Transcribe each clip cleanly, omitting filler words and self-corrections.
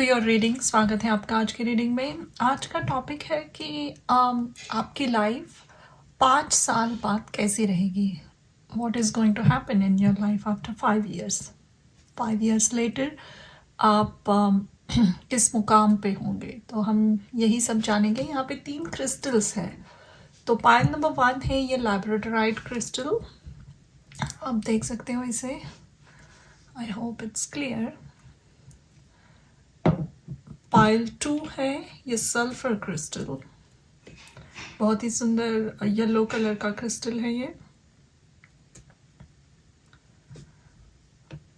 Your reading. स्वागत है आपका आज की रीडिंग में। आज का टॉपिक है कि आपकी लाइफ 5 साल बाद कैसी रहेगी। What is going to happen in your life after 5 years। 5 years later आप किस मुकाम पे होंगे, तो हम यही सब जानेंगे। यहाँ पे 3 क्रिस्टल्स हैं। तो पाइल नंबर 1 है ये लैब्राडोराइट क्रिस्टल। आप देख सकते हो इसे। I hope it's clear. Pile 2 है ये सल्फर क्रिस्टल। बहुत ही सुंदर येलो कलर का क्रिस्टल है ये।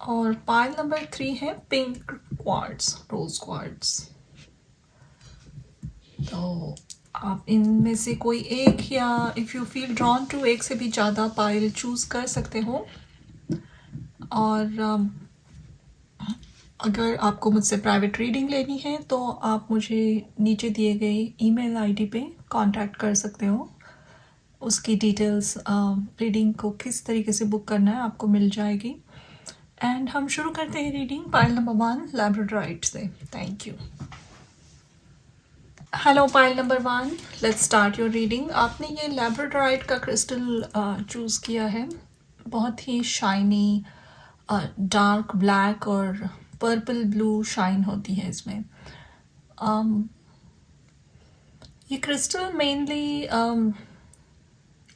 और पाइल नंबर 3 है पिंक क्वार्ट्स, रोज क्वार्ट्स। तो आप इनमें से कोई एक, या if you feel drawn to एक से भी ज़्यादा पाइल चूज कर सकते हो। और अगर आपको मुझसे प्राइवेट रीडिंग लेनी है तो आप मुझे नीचे दिए गए ईमेल आईडी पे कांटेक्ट कर सकते हो। उसकी डिटेल्स, रीडिंग को किस तरीके से बुक करना है, आपको मिल जाएगी। एंड हम शुरू करते हैं रीडिंग पाइल नंबर 1 लैब्राडोराइट से। Thank you. Hello pile number 1, let's start your reading. आपने ये लैब्राडोराइट का क्रिस्टल चूज़ किया है। बहुत ही शाइनी डार्क ब्लैक और पर्पल ब्लू शाइन होती है इसमें। ये क्रिस्टल मेनली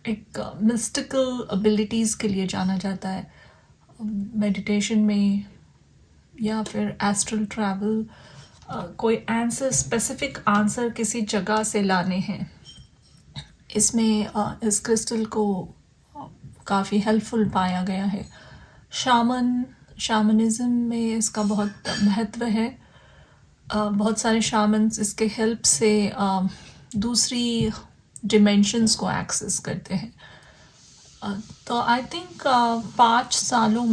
एक मिस्टिकल एबिलिटीज़ के लिए जाना जाता है। मेडिटेशन में या फिर एस्ट्रल ट्रैवल, कोई आंसर, स्पेसिफिक आंसर किसी जगह से लाने हैं, इसमें इस क्रिस्टल को काफ़ी हेल्पफुल पाया गया है। शामनिज़्म में इसका बहुत महत्व है। बहुत सारे शामन्स इसके हेल्प से दूसरी डिमेंशंस को एक्सेस करते हैं। तो आई थिंक 5 सालों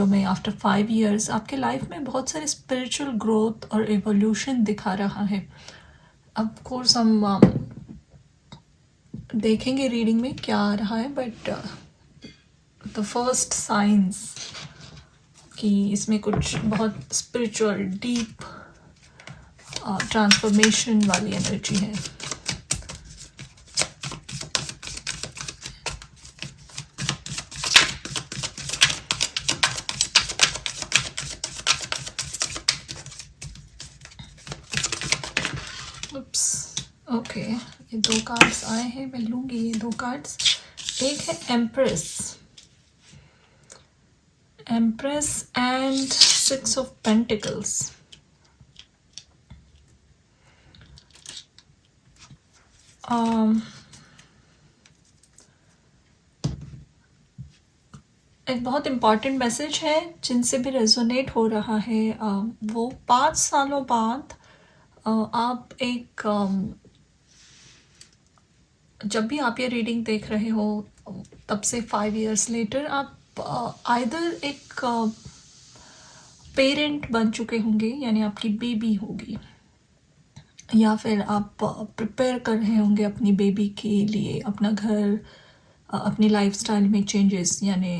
में आफ्टर 5 years आपके लाइफ में बहुत सारे स्पिरिचुअल ग्रोथ और एवोल्यूशन दिखा रहा है। ऑफ कोर्स हम देखेंगे रीडिंग में क्या आ रहा है, बट द फर्स्ट साइंस कि इसमें कुछ बहुत स्पिरिचुअल डीप ट्रांसफॉर्मेशन वाली एनर्जी है। ओके, ये 2 कार्ड्स आए हैं, मैं लूँगी ये 2 कार्ड्स। एक है एम्प्रेस एंड 6 of Pentacles। एक बहुत इम्पॉर्टेंट मैसेज है। जिनसे भी रेजोनेट हो रहा है, वो 5 सालों बाद आप एक जब भी आप ये रीडिंग देख रहे हो, तब से 5 years लेटर आप आइदर एक पेरेंट बन चुके होंगे, यानी आपकी बेबी होगी, या फिर आप प्रिपेयर कर रहे होंगे अपनी बेबी के लिए, अपना घर, अपनी लाइफस्टाइल में चेंजेस, यानी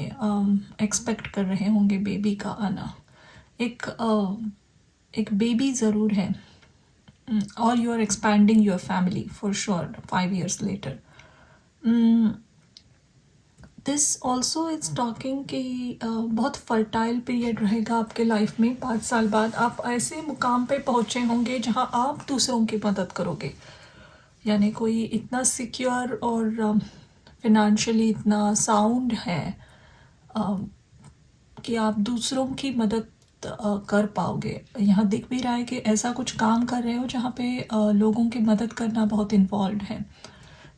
एक्सपेक्ट कर रहे होंगे बेबी का आना। एक बेबी ज़रूर है, और you are expanding your family for sure 5 years later. This also it's talking कि बहुत फर्टाइल पीरियड रहेगा आपके लाइफ में। 5 साल बाद आप ऐसे मुकाम पे पहुँचे होंगे जहाँ आप दूसरों की मदद करोगे, यानी कोई इतना सिक्योर और फिनेंशियली इतना साउंड है कि आप दूसरों की मदद कर पाओगे। यहाँ दिख भी रहा है कि ऐसा कुछ काम कर रहे हो जहाँ पे लोगों की मदद करना बहुत इन्वॉल्व है।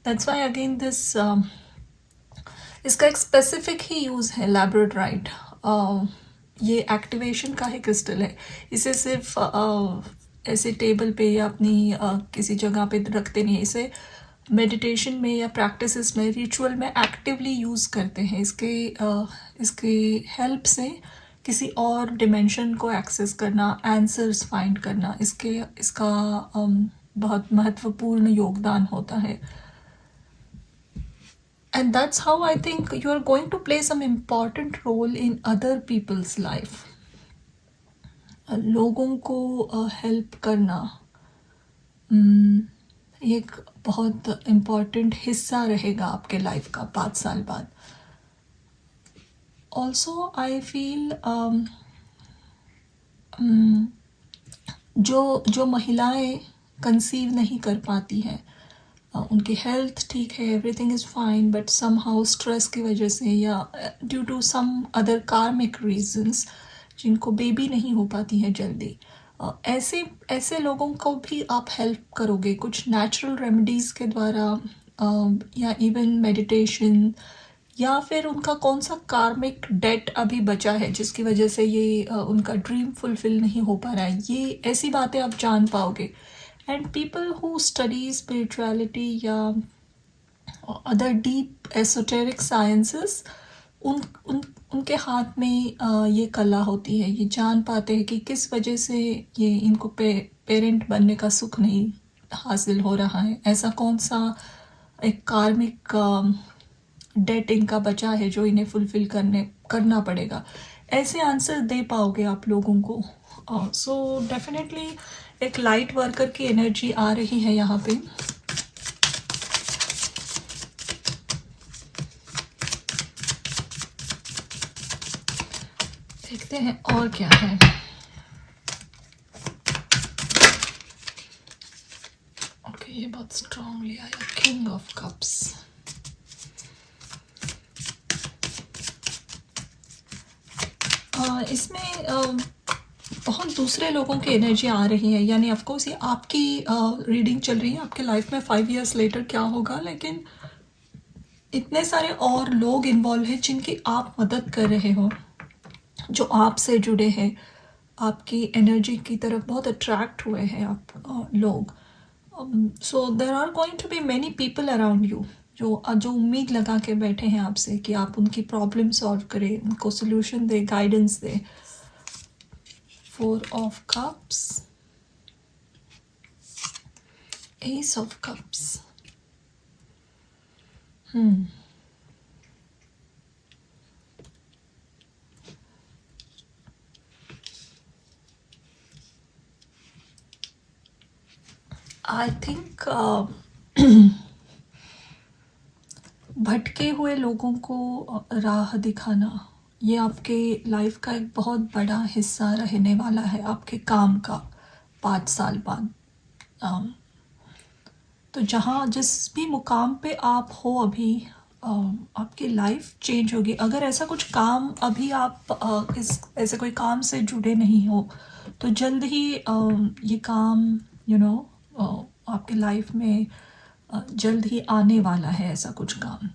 दैट्स वाई अगेन दिस, इसका एक स्पेसिफिक ही यूज़ है लैब्राडोराइट। ये एक्टिवेशन का ही क्रिस्टल है। इसे सिर्फ ऐसे टेबल पे या अपनी किसी जगह पे रखते नहीं, इसे मेडिटेशन में या प्रैक्टिसेस में, रिचुअल में एक्टिवली यूज़ करते हैं। इसके हेल्प से किसी और डिमेंशन को एक्सेस करना, आंसर्स फाइंड करना, इसका बहुत महत्वपूर्ण योगदान होता है। And that's how I think you are going to play some important role in other people's life. लोगों को हेल्प करना ये एक बहुत इम्पॉर्टेंट हिस्सा रहेगा आपके लाइफ का 5 साल बाद. ऑल्सो आई फील जो जो महिलाएं कंसीव नहीं कर पाती हैं, उनकी हेल्थ ठीक है, everything is fine, but somehow stress की वजह से या due to some other karmic reasons जिनको बेबी नहीं हो पाती है जल्दी, ऐसे ऐसे लोगों को भी आप हेल्प करोगे कुछ नेचुरल रेमेडीज़ के द्वारा, या इवन मेडिटेशन, या फिर उनका कौन सा कार्मिक डेट अभी बचा है जिसकी वजह से ये उनका ड्रीम फुलफिल नहीं हो पा रहा है, ये ऐसी बातें आप जान पाओगे. And people who study spirituality या अदर डीप एसोटेरिक साइंसेस, उन उन उनके हाथ में ये कला होती है, ये जान पाते हैं कि किस वजह से ये इनको पेरेंट बनने का सुख नहीं हासिल हो रहा है, ऐसा कौन सा एक कार्मिक डेट इनका बचा है जो इन्हें फुलफिल करना पड़ेगा. ऐसे आंसर दे पाओगे आप लोगों को. सो डेफिनेटली एक लाइट वर्कर की एनर्जी आ रही है यहाँ पे. देखते हैं और क्या है. ओके, ये बहुत स्ट्रांगली आया, किंग ऑफ कप्स. इसमें बहुत दूसरे लोगों की एनर्जी आ रही है, यानी ऑफकोर्स ये आपकी रीडिंग चल रही है, आपके लाइफ में 5 years लेटर क्या होगा, लेकिन इतने सारे और लोग इन्वॉल्व हैं जिनकी आप मदद कर रहे हो, जो आपसे जुड़े हैं, आपकी एनर्जी की तरफ बहुत अट्रैक्ट हुए हैं आप लोग. So there are going to be many people around you जो उम्मीद लगा के बैठे हैं आपसे कि आप उनकी प्रॉब्लम सॉल्व करें, उनको solution they, guidance they. 4 of Cups, Ace of Cups. I think भटके हुए लोगों को राह दिखाना, ये आपके लाइफ का एक बहुत बड़ा हिस्सा रहने वाला है आपके काम का 5 साल बाद. तो जहाँ जिस भी मुकाम पे आप हो अभी, आपकी लाइफ चेंज होगी. अगर ऐसा कुछ काम अभी आप इस ऐसे कोई काम से जुड़े नहीं हो, तो जल्द ही ये काम आपके लाइफ में जल्द ही आने वाला है. ऐसा कुछ काम,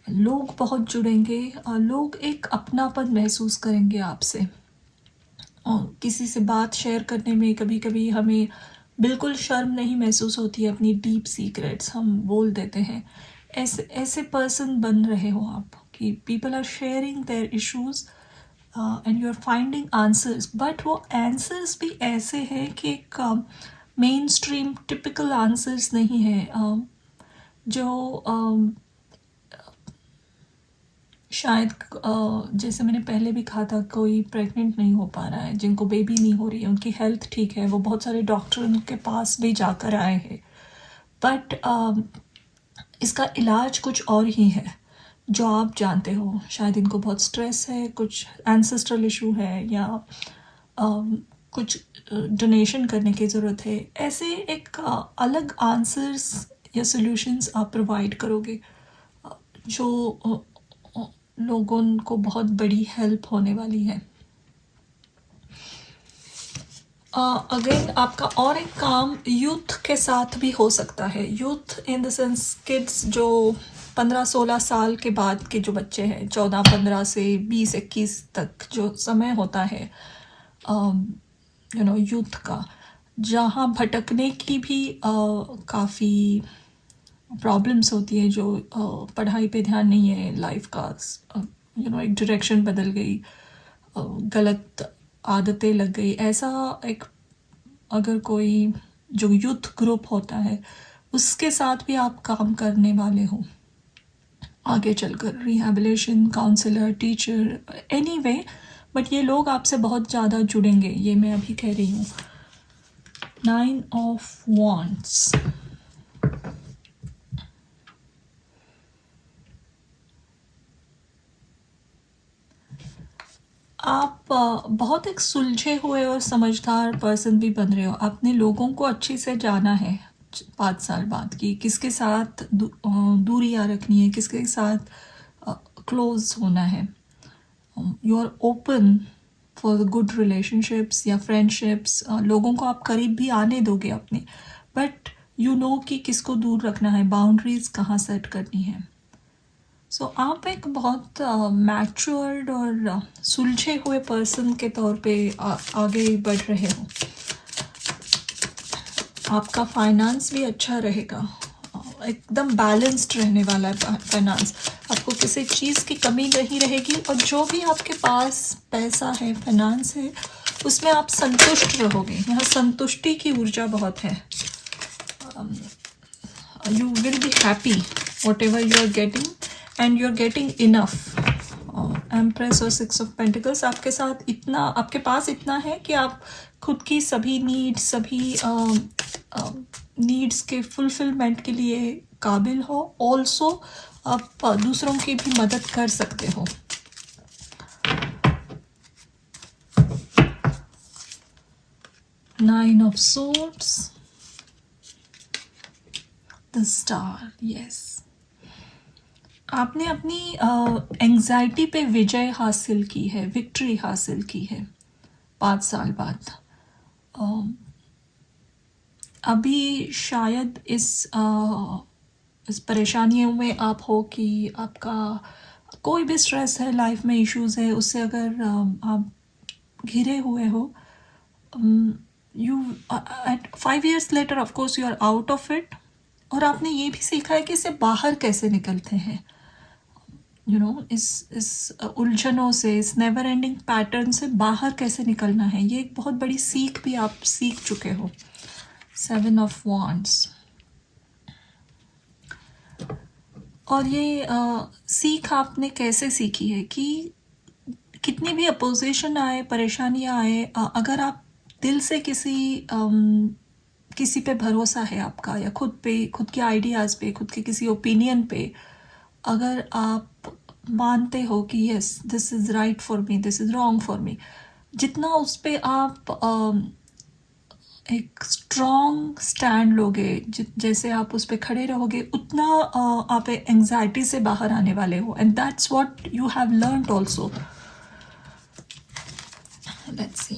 लोग बहुत जुड़ेंगे, लोग एक अपनापन महसूस करेंगे आपसे. और किसी से बात शेयर करने में कभी कभी हमें बिल्कुल शर्म नहीं महसूस होती है, अपनी डीप सीक्रेट्स हम बोल देते हैं. ऐसे ऐसे पर्सन बन रहे हो आप कि people are sharing their issues and you are finding answers. But वो आंसर्स भी ऐसे हैं कि एक मेन स्ट्रीम टिपिकल आंसर्स नहीं है, जो शायद जैसे मैंने पहले भी कहा था, कोई प्रेग्नेंट नहीं हो पा रहा है, जिनको बेबी नहीं हो रही है, उनकी हेल्थ ठीक है, वो बहुत सारे डॉक्टर उनके पास भी जाकर आए हैं, बट इसका इलाज कुछ और ही है जो आप जानते हो. शायद इनको बहुत स्ट्रेस है, कुछ एंसेस्ट्रल इशू है, या कुछ डोनेशन करने की ज़रूरत है. ऐसे एक अलग आंसर्स या सॉल्यूशंस आप प्रोवाइड करोगे जो लोगों को बहुत बड़ी हेल्प होने वाली है. अगेन आपका और एक काम यूथ के साथ भी हो सकता है. Youth in the sense kids, जो 15-16 साल के बाद के जो बच्चे हैं, 14-15 से 20-21 तक जो समय होता है यूथ का, जहाँ भटकने की भी काफ़ी प्रॉब्लम्स होती है, जो पढ़ाई पे ध्यान नहीं है, लाइफ का एक डायरेक्शन बदल गई, गलत आदतें लग गई. ऐसा एक अगर कोई जो यूथ ग्रुप होता है, उसके साथ भी आप काम करने वाले हो आगे चलकर, rehabilitation counsellor, teacher, anyway. But ये लोग आपसे बहुत ज़्यादा जुड़ेंगे, ये मैं अभी कह रही हूँ। 9 ऑफ वॉन्ड्स, आप बहुत एक सुलझे हुए और समझदार पर्सन भी बन रहे हो। आपने लोगों को अच्छे से जाना है 5 साल बाद कि किसके साथ दूरियां रखनी है, किसके साथ क्लोज होना है। You are open for good relationships या फ्रेंडशिप्स, लोगों को आप करीब भी आने दोगे अपने, बट यू नो कि किसको दूर रखना है, बाउंड्रीज कहाँ सेट करनी है। सो आप एक बहुत मैच्योर्ड और सुलझे हुए पर्सन के तौर पे आगे बढ़ रहे हो। आपका फाइनेंस भी अच्छा रहेगा, एकदम बैलेंस्ड रहने वाला है फाइनेंस। आपको किसी चीज़ की कमी नहीं रहेगी, और जो भी आपके पास पैसा है, फाइनेंस है, उसमें आप संतुष्ट रहोगे। यहाँ संतुष्टि की ऊर्जा बहुत है। You will be happy whatever you are getting, and you are getting enough. Empress और 6 ऑफ पेंटिकल्स, आपके साथ इतना, आपके पास इतना है कि आप खुद की सभी नीड्स, सभी नीड्स के फुलफिलमेंट के लिए काबिल हो। ऑल्सो आप दूसरों की भी मदद कर सकते हो। Nine of swords, the star, yes. आपने अपनी एंजाइटी पे विजय हासिल की है, विक्ट्री हासिल की है 5 साल बाद। अभी शायद इस परेशानियों में आप हो कि आपका कोई भी स्ट्रेस है, लाइफ में इश्यूज है, उससे अगर आप घिरे हुए हो, you at 5 years later of course you are out of it, और आपने ये भी सीखा है कि इससे बाहर कैसे निकलते हैं। यू नो, इस उलझनों से, इस नेवर एंडिंग पैटर्न से बाहर कैसे निकलना है, ये एक बहुत बड़ी सीख भी आप सीख चुके हो। 7 ऑफ वॉन्ड्स, और ये सीख आपने कैसे सीखी है कि कितनी भी अपोजिशन आए, परेशानियां आए, अगर आप दिल से किसी पे भरोसा है आपका, या खुद पे, खुद के आइडियाज़ पे, खुद के किसी ओपिनियन पे, अगर आप मानते हो कि yes this is right for me, this is wrong for me, जितना उस पे आप एक स्ट्रॉन्ग स्टैंड लोगे, जैसे आप उस पर खड़े रहोगे, उतना आप एंजाइटी से बाहर आने वाले हो। And that's what you have learned also. Let's see,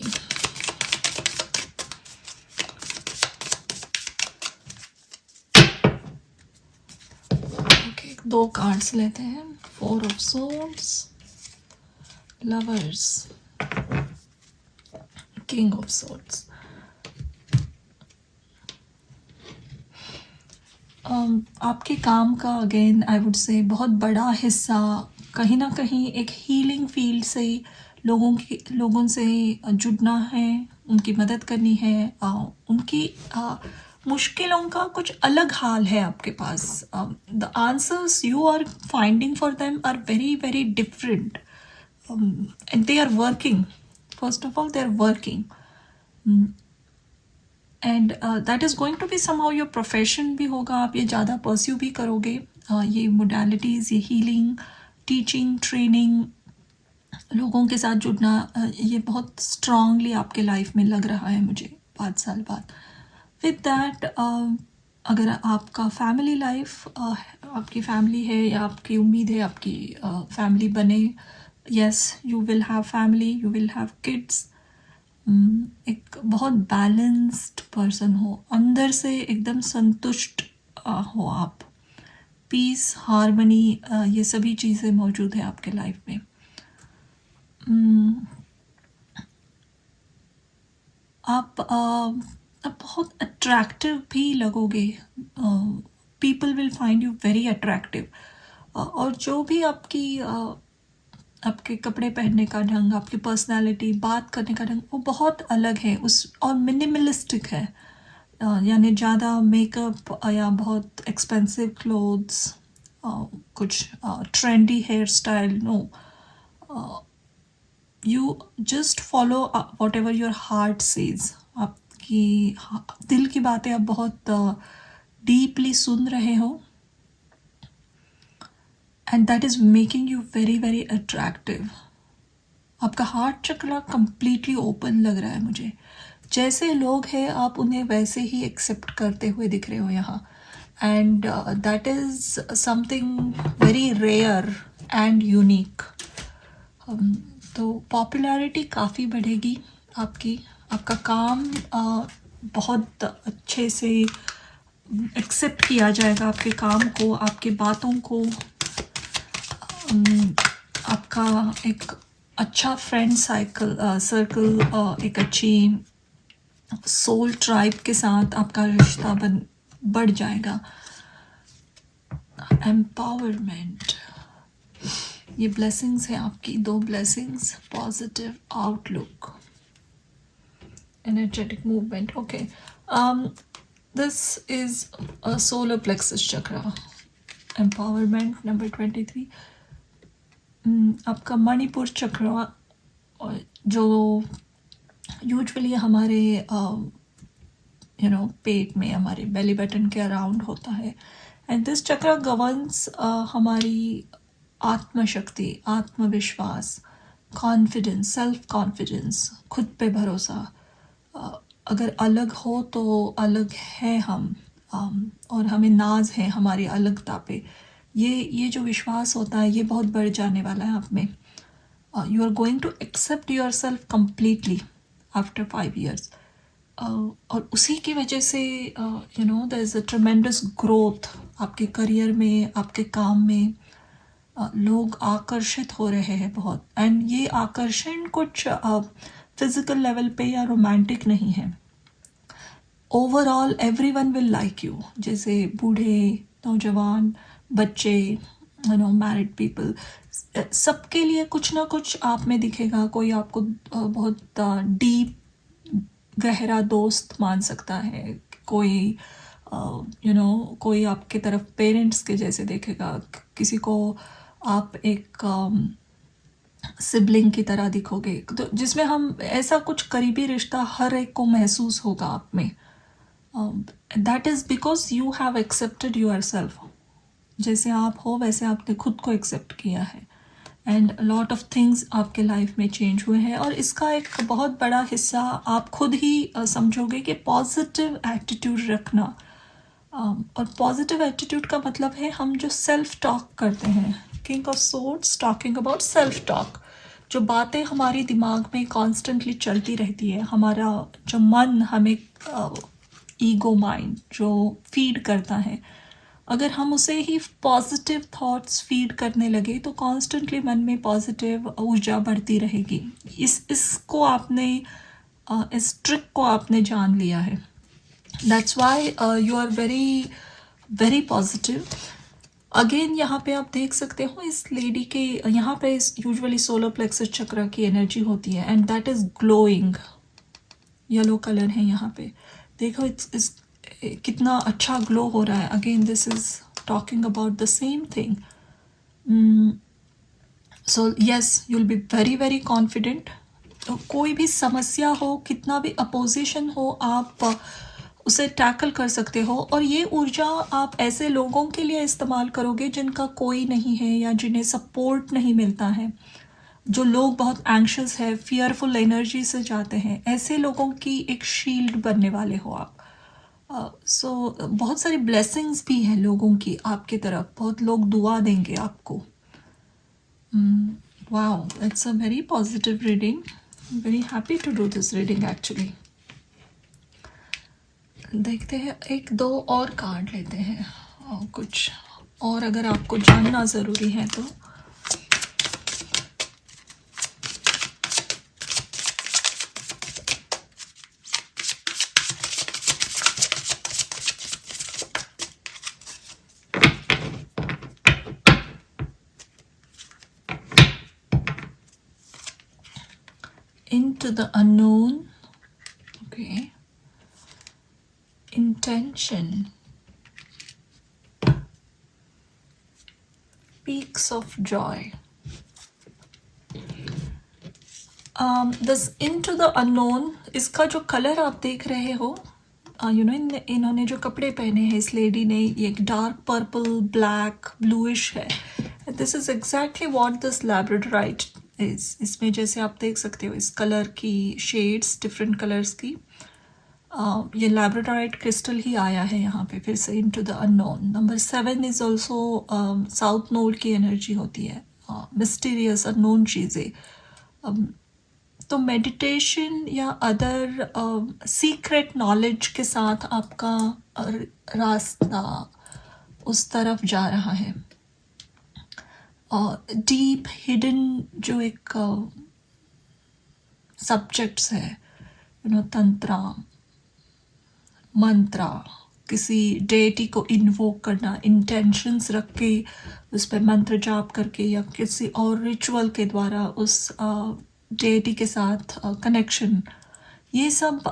okay, 2 cards लेते हैं। 4 of swords, lovers, king of swords. आपके काम का अगेन आई वुड से बहुत बड़ा हिस्सा कहीं ना कहीं एक हीलिंग फील्ड से लोगों से जुड़ना है, उनकी मदद करनी है, उनकी मुश्किलों का कुछ अलग हाल है आपके पास। The answers you are finding for them are very very different, and they are working. First of all they are working, and that is going to be somehow your profession भी होगा। आप ये ज़्यादा परस्यू भी करोगे, ये modalities, ये healing, teaching, training, लोगों के साथ जुड़ना, ये बहुत स्ट्रांगली आपके लाइफ में लग रहा है मुझे 5 साल बाद। विद दैट, अगर आपका फैमिली लाइफ, आपकी फैमिली है, या आपकी उम्मीद है आपकी फैमिली बने, yes you will have family, you will have kids. एक बहुत बैलेंस्ड पर्सन हो, अंदर से एकदम संतुष्ट हो आप, पीस, हार्मनी, ये सभी चीज़ें मौजूद है आपके लाइफ में। आप बहुत अट्रैक्टिव भी लगोगे, people will find you very attractive, और जो भी आपके कपड़े पहनने का ढंग, आपकी पर्सनालिटी, बात करने का ढंग, वो बहुत अलग है उस, और मिनिमलिस्टिक है, यानी ज़्यादा मेकअप या बहुत एक्सपेंसिव क्लोथ्स, कुछ trendy hair style, no. You just follow whatever your heart says. आपकी दिल की बातें आप बहुत डीपली सुन रहे हो, and that is making you very very attractive. आपका हार्ट चक्र कंप्लीटली ओपन लग रहा है मुझे। जैसे लोग हैं आप उन्हें वैसे ही एक्सेप्ट करते हुए दिख रहे हो यहाँ, and that is something very rare and unique. तो पॉपुलैरिटी काफ़ी बढ़ेगी आपकी। आपका काम बहुत अच्छे से एक्सेप्ट किया जाएगा, आपके काम को, आपकी बातों को। आपका एक अच्छा फ्रेंड सर्कल, एक अच्छी सोल ट्राइब के साथ आपका रिश्ता बढ़ जाएगा। एम्पावरमेंट, ये ब्लेसिंग्स है आपकी, 2 blessings. Positive outlook, energetic movement. Okay, this is a solar plexus chakra, empowerment number 23. आपका मणिपुर चक्र, जो यूजुअली हमारे पेट में, हमारे बेली बटन के अराउंड होता है, एंड दिस चक्र गवर्न्स हमारी आत्मशक्ति, आत्मविश्वास, कॉन्फिडेंस, सेल्फ कॉन्फिडेंस, खुद पे भरोसा। अगर अलग हो तो अलग है हम, और हमें नाज है हमारी अलगता पे। ये जो विश्वास होता है ये बहुत बढ़ जाने वाला है आप में। You are going to accept yourself completely after 5 years। और उसी की वजह से there is a tremendous growth आपके करियर में, आपके काम में। लोग आकर्षित हो रहे हैं बहुत, एंड ये आकर्षण कुछ फिजिकल लेवल पे या रोमांटिक नहीं है। Overall everyone will like you. जैसे बूढ़े, नौजवान, बच्चे, मैरिड पीपल, सबके लिए कुछ ना कुछ आप में दिखेगा। कोई आपको बहुत डीप गहरा दोस्त मान सकता है, कोई कोई आपके तरफ पेरेंट्स के जैसे देखेगा, किसी को आप एक सिबलिंग की तरह दिखोगे, तो जिसमें हम ऐसा कुछ करीबी रिश्ता हर एक को महसूस होगा आप में। That is because you have accepted your self. जैसे आप हो वैसे आपने खुद को एक्सेप्ट किया है, एंड लॉट ऑफ थिंग्स आपके लाइफ में चेंज हुए हैं। और इसका एक बहुत बड़ा हिस्सा आप खुद ही समझोगे कि पॉजिटिव एटीट्यूड रखना। और पॉजिटिव एटीट्यूड का मतलब है हम जो सेल्फ टॉक करते हैं। King of swords talking about self talk, जो बातें हमारे दिमाग में कॉन्स्टेंटली चलती रहती है, हमारा जो मन हमें ईगो माइंड जो फीड करता है, अगर हम उसे ही पॉजिटिव थॉट्स फीड करने लगे तो कॉन्स्टेंटली मन में पॉजिटिव ऊर्जा बढ़ती रहेगी। इसको आपने इस ट्रिक को आपने जान लिया है। That's why you are very very positive. Again यहाँ पे आप देख सकते हो इस लेडी के यहाँ पे यूजुअली सोलर प्लेक्सस चक्र की एनर्जी होती है, and that is glowing. Yellow colour है यहाँ पे, देखो इट्स कितना अच्छा ग्लो हो रहा है। Again this is talking about the same thing. So yes, you will be very very confident. कोई भी समस्या हो, कितना भी अपोजिशन हो, आप उसे टैकल कर सकते हो। और ये ऊर्जा आप ऐसे लोगों के लिए इस्तेमाल करोगे जिनका कोई नहीं है या जिन्हें सपोर्ट नहीं मिलता है, जो लोग बहुत एंग्शियस है, फियरफुल एनर्जी से जाते हैं, ऐसे लोगों की एक शील्ड बनने वाले हो आप। सो बहुत सारी ब्लेसिंग्स भी हैं लोगों की आपकी तरफ, बहुत लोग दुआ देंगे आपको। Wow, it's a very positive reading. Very happy to do this reading actually. देखते हैं, एक दो और कार्ड लेते हैं, और कुछ और अगर आपको जानना ज़रूरी है तो। Into the unknown. Okay. Intention. Peaks of joy. This into the unknown, इसका जो कलर आप देख रहे हो, इन्होंने जो कपड़े पहने हैं इस लेडी ने, ये एक डार्क पर्पल ब्लैक ब्लूइश है. This is exactly what this labradorite is. इसमें जैसे आप देख सकते हो इस कलर की शेड्स, डिफरेंट कलर्स की. ये लैब्राडोराइट क्रिस्टल ही आया है यहाँ पे फिर से into the unknown. Number 7 is also south node की एनर्जी होती है, मिस्टीरियस अननोन चीज़ें. तो मेडिटेशन या अदर सीक्रेट नॉलेज के साथ आपका रास्ता उस तरफ जा रहा है. डीप हिडन जो एक सब्जेक्ट्स है, तंत्रा, मंत्रा, किसी डेटी को इन्वोक करना, इंटेंशंस रख के उस पर मंत्र जाप करके या किसी और रिचुअल के द्वारा उस डेटी के साथ कनेक्शन, ये सब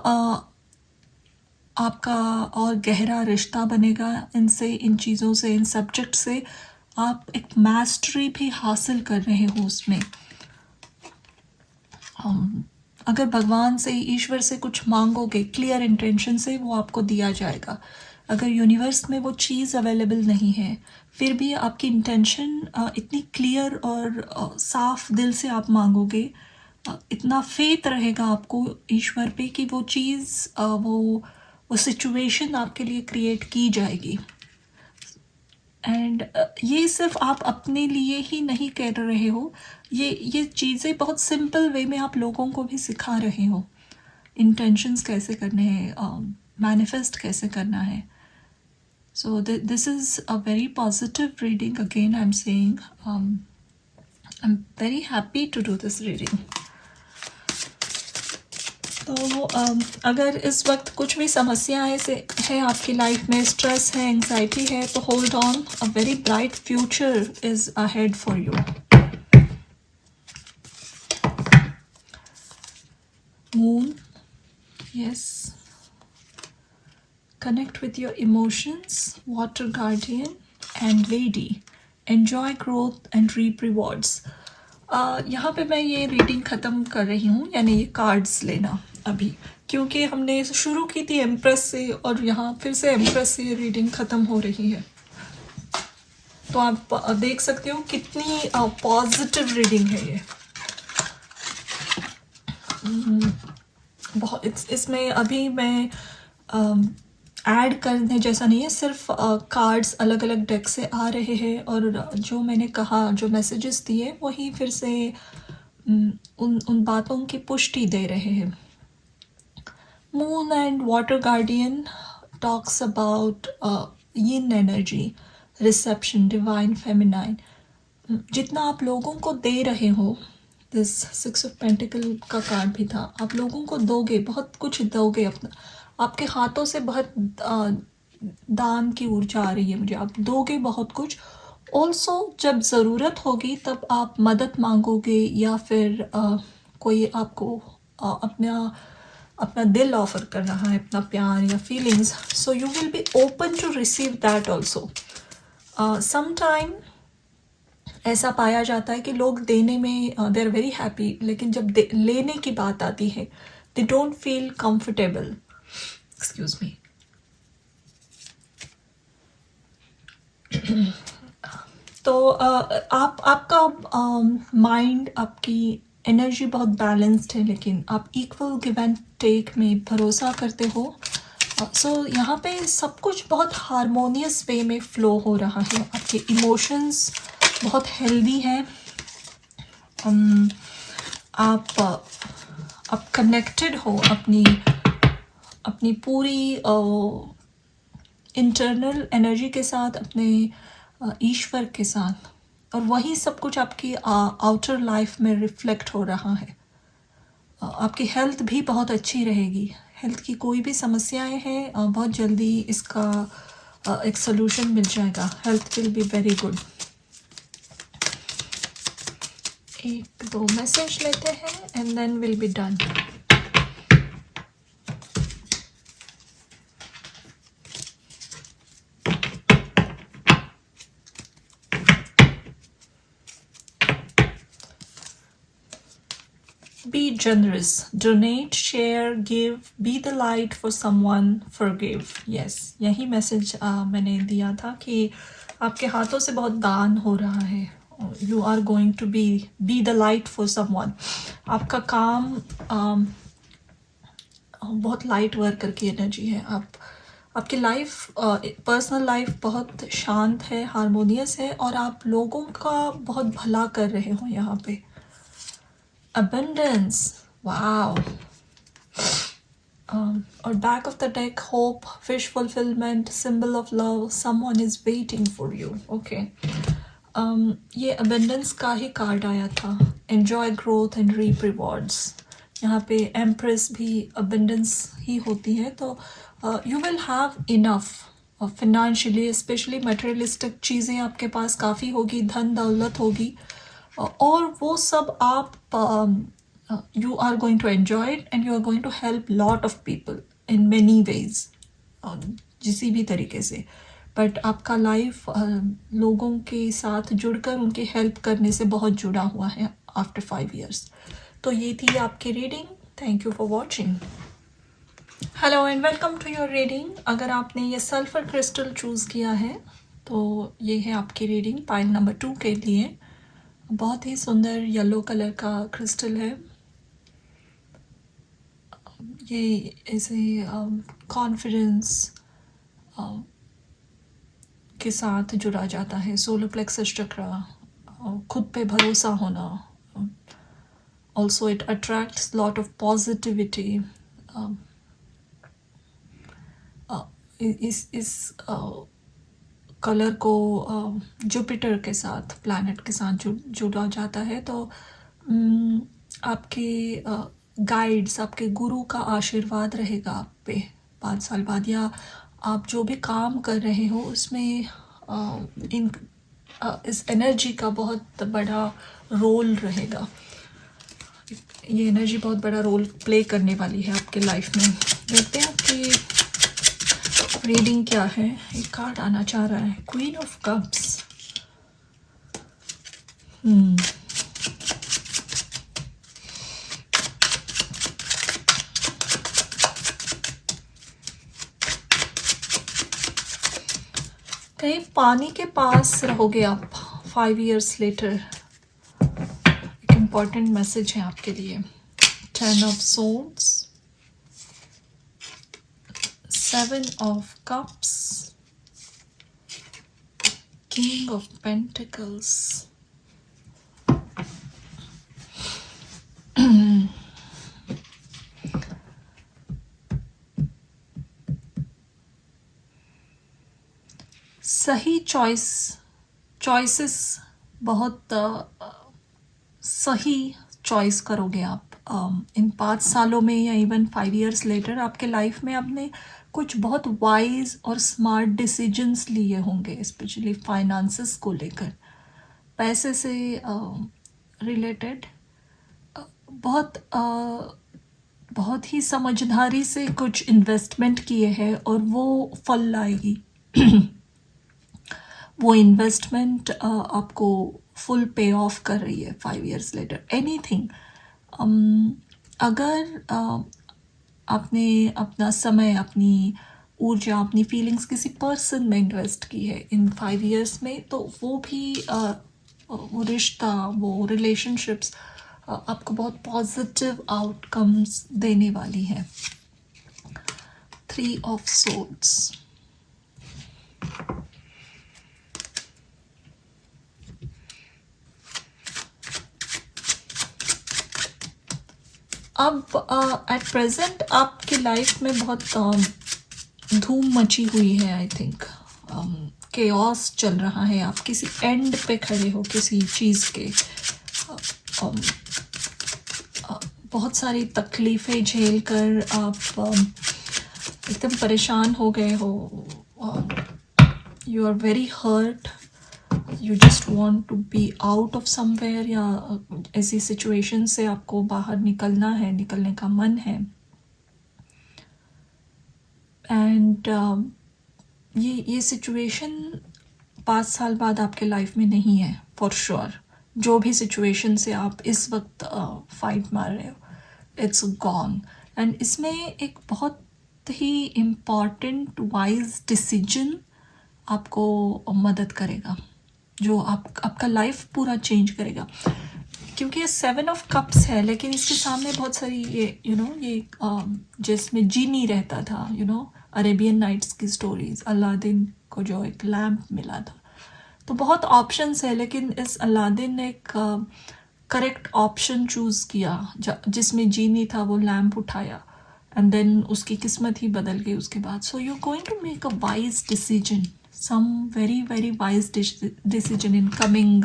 आपका और गहरा रिश्ता बनेगा इनसे, इन चीज़ों से, इन सब्जेक्ट से. आप एक मास्टरी भी हासिल कर रहे हो उसमें. अगर भगवान से, ईश्वर से कुछ मांगोगे क्लियर इंटेंशन से, वो आपको दिया जाएगा. अगर यूनिवर्स में वो चीज़ अवेलेबल नहीं है, फिर भी आपकी इंटेंशन इतनी क्लियर और साफ दिल से आप मांगोगे, इतना फेथ रहेगा आपको ईश्वर पे कि वो चीज़, वो सिचुएशन आपके लिए क्रिएट की जाएगी. एंड ये सिर्फ आप अपने लिए ही नहीं कर रहे हो, ये चीज़ें बहुत सिंपल वे में आप लोगों को भी सिखा रहे हो. इंटेंशंस कैसे करने हैं, मैनिफेस्ट कैसे करना है. So this is a very positive reading. Again I am saying, I am very happy to do this reading. तो अगर इस वक्त कुछ भी समस्याएं से है आपकी लाइफ में, स्ट्रेस है, एंग्जाइटी है, तो hold on, a very bright future is ahead for you. Moon, yes. Connect with your emotions, water guardian and lady. Enjoy growth and reap rewards. यहाँ पे मैं ये रीडिंग ख़त्म कर रही हूँ, यानी ये कार्ड्स लेना अभी, क्योंकि हमने शुरू की थी एम्प्रेस से और यहाँ फिर से एम्प्रेस से ये रीडिंग ख़त्म हो रही है. तो आप देख सकते हो कितनी पॉजिटिव रीडिंग है ये. बहुत इसमें अभी मैं ऐड करने जैसा नहीं है, सिर्फ कार्ड्स अलग अलग डेक से आ रहे हैं और जो मैंने कहा, जो मैसेजेस दिए, वही फिर से उन बातों की पुष्टि दे रहे हैं. Moon and water guardian talks about yin energy, reception, divine feminine. जितना आप लोगों को दे रहे हो, दिस 6 ऑफ पेंटिकल का कार्ड भी था, आप लोगों को दोगे, बहुत कुछ दोगे, अपना आपके हाथों से बहुत दान की ऊर्जा आ रही है मुझे. आप दोगे बहुत कुछ. ऑल्सो जब ज़रूरत होगी तब आप मदद मांगोगे या फिर कोई आपको अपना दिल ऑफर कर रहा है, अपना प्यार या feelings. So you will be open to receive that also. Sometime ऐसा पाया जाता है कि लोग देने में दे आर वेरी हैप्पी, लेकिन जब लेने की बात आती है, they don't feel comfortable. Excuse me. तो आपका माइंड, आपकी एनर्जी बहुत बैलेंस्ड है, लेकिन आप इक्वल गिव एंड टेक में भरोसा करते हो. सो यहाँ पे सब कुछ बहुत हारमोनियस वे में फ़्लो हो रहा है. आपके इमोशंस बहुत हेल्दी हैं. आप कनेक्टेड हो अपनी पूरी इंटरनल एनर्जी के साथ, अपने ईश्वर के साथ, और वही सब कुछ आपकी आउटर लाइफ में रिफ्लेक्ट हो रहा है. आपकी हेल्थ भी बहुत अच्छी रहेगी. हेल्थ की कोई भी समस्याएं हैं, बहुत जल्दी इसका एक सोल्यूशन मिल जाएगा. Health will be very good. एक दो मैसेज लेते हैं and then will be done. Be generous, donate, share, give, be the light for someone, forgive. Yes, यही मैसेज मैंने दिया था कि आपके हाथों से बहुत दान हो रहा है. You are going to be the light for someone. आपका काम बहुत लाइट वर्कर की एनर्जी है. आपकी लाइफ, पर्सनल लाइफ बहुत शांत है, हारमोनियस है, और आप लोगों का बहुत भला कर रहे हो यहाँ पे. abundance, wow. Or back of the deck, hope, wish fulfillment, symbol of love, someone is waiting for you. Okay. ये abundance का ही कार्ड आया था. enjoy growth and reap rewards. यहाँ पे empress भी abundance ही होती है. तो you will have enough financially, especially materialistic चीज़ें आपके पास काफ़ी होगी, धन दौलत होगी, और वो सब आप you are going to enjoy it and you are going to help lot of people in many ways, किसी भी तरीके से. बट आपका लाइफ लोगों के साथ जुड़कर उनकी हेल्प करने से बहुत जुड़ा हुआ है आफ्टर 5 years. तो ये थी आपकी reading. Thank you for watching. Hello and welcome to your reading. अगर आपने ये सल्फर क्रिस्टल चूज़ किया है तो ये है आपकी रीडिंग पाइल नंबर 2 के लिए. बहुत ही सुंदर येलो कलर का क्रिस्टल है. ये ऐसे कॉन्फिडेंस के साथ जुड़ा जाता है. सोलर प्लेक्सस चक्र, खुद पे भरोसा होना. Also it attracts lot of positivity. इस कलर को जुपिटर के साथ, प्लैनेट के साथ जुड़ा जाता है. तो आपके गाइड्स, आपके गुरु का आशीर्वाद रहेगा आप पे 5 साल बाद, या आप जो भी काम कर रहे हो उसमें इस एनर्जी का बहुत बड़ा रोल रहेगा. ये एनर्जी बहुत बड़ा रोल प्ले करने वाली है आपके लाइफ में. देखते हैं आपकी रीडिंग क्या है. एक कार्ड आना चाह रहा है, क्वीन ऑफ कप्स. कहीं पानी के पास रहोगे आप 5 years later. एक इम्पॉर्टेंट मैसेज है आपके लिए. 10 of swords, 7 of cups, king of pentacles. सही चॉइसेस, बहुत सही चॉइस करोगे आप इन 5 सालों में, या इवन 5 years लेटर. आपके लाइफ में आपने कुछ बहुत वाइज और स्मार्ट डिसीजंस लिए होंगे, स्पेशली फाइनेंसेस को लेकर, पैसे से रिलेटेड. बहुत ही समझदारी से कुछ इन्वेस्टमेंट किए हैं और वो फल लाएगी. वो इन्वेस्टमेंट आपको फुल पे ऑफ कर रही है 5 years लेटर. एनीथिंग, अगर आपने अपना समय, अपनी ऊर्जा, अपनी फीलिंग्स किसी पर्सन में इन्वेस्ट की है इन 5 years में, तो वो भी वो रिश्ता, वो रिलेशनशिप्स आपको बहुत पॉजिटिव आउटकम्स देने वाली है. 3 of swords. अब एट प्रेजेंट आपकी लाइफ में बहुत धूम मची हुई है. आई थिंक केओस चल रहा है. आप किसी एंड पे खड़े हो किसी चीज़ के. बहुत सारी तकलीफ़ें झेल कर आप एकदम परेशान हो गए हो. You are very hurt. You just want to be out of somewhere, या ऐसी सिचुएशन से आपको बाहर निकलना है, निकलने का मन है. एंड ये सिचुएशन 5 साल बाद आपके लाइफ में नहीं है फॉर श्योर. जो भी सिचुएशन से आप इस वक्त फाइट मार रहे हो, इट्स गॉन। एंड इसमें एक बहुत ही इम्पॉर्टेंट वाइज डिसीजन आपको मदद करेगा, जो आपका लाइफ पूरा चेंज करेगा। क्योंकि ये 7 ऑफ कप्स है, लेकिन इसके सामने बहुत सारी ये ये जिसमें जीनी रहता था, अरेबियन नाइट्स की स्टोरीज, अलादीन को जो एक लैम्प मिला था, तो बहुत ऑप्शंस है, लेकिन इस अलादीन ने एक करेक्ट ऑप्शन चूज़ किया, जिसमें जीनी था, वो लैम्प उठाया, एंड देन उसकी किस्मत ही बदल गई उसके बाद। So you going to make a wise decision, some very very wise decision in coming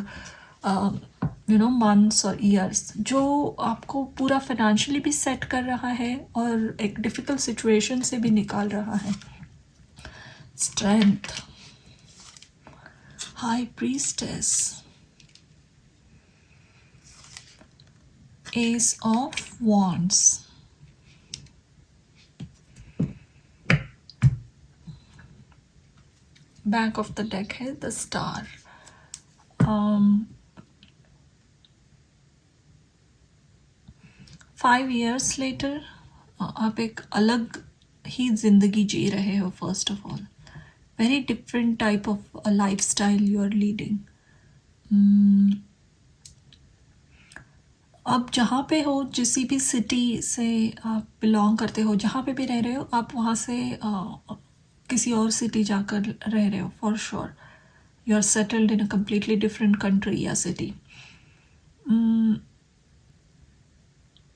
months और ईयर्स, जो आपको पूरा फाइनेंशियली भी सेट कर रहा है और एक डिफ़िकल्ट सिचुएशन से भी निकाल रहा है। Strength, high priestess, ace of wands, back of the deck है द स्टार। 5 years लेटर आप एक अलग ही ज़िंदगी जी रहे हो। First of all, very different type of life style you are leading. आप जहाँ पे हो, जिस भी सिटी से आप बिलोंग करते हो, जहाँ पे भी रह रहे हो, आप वहाँ से किसी और सिटी जाकर रह रहे हो। For sure you are settled in a completely different country या सिटी।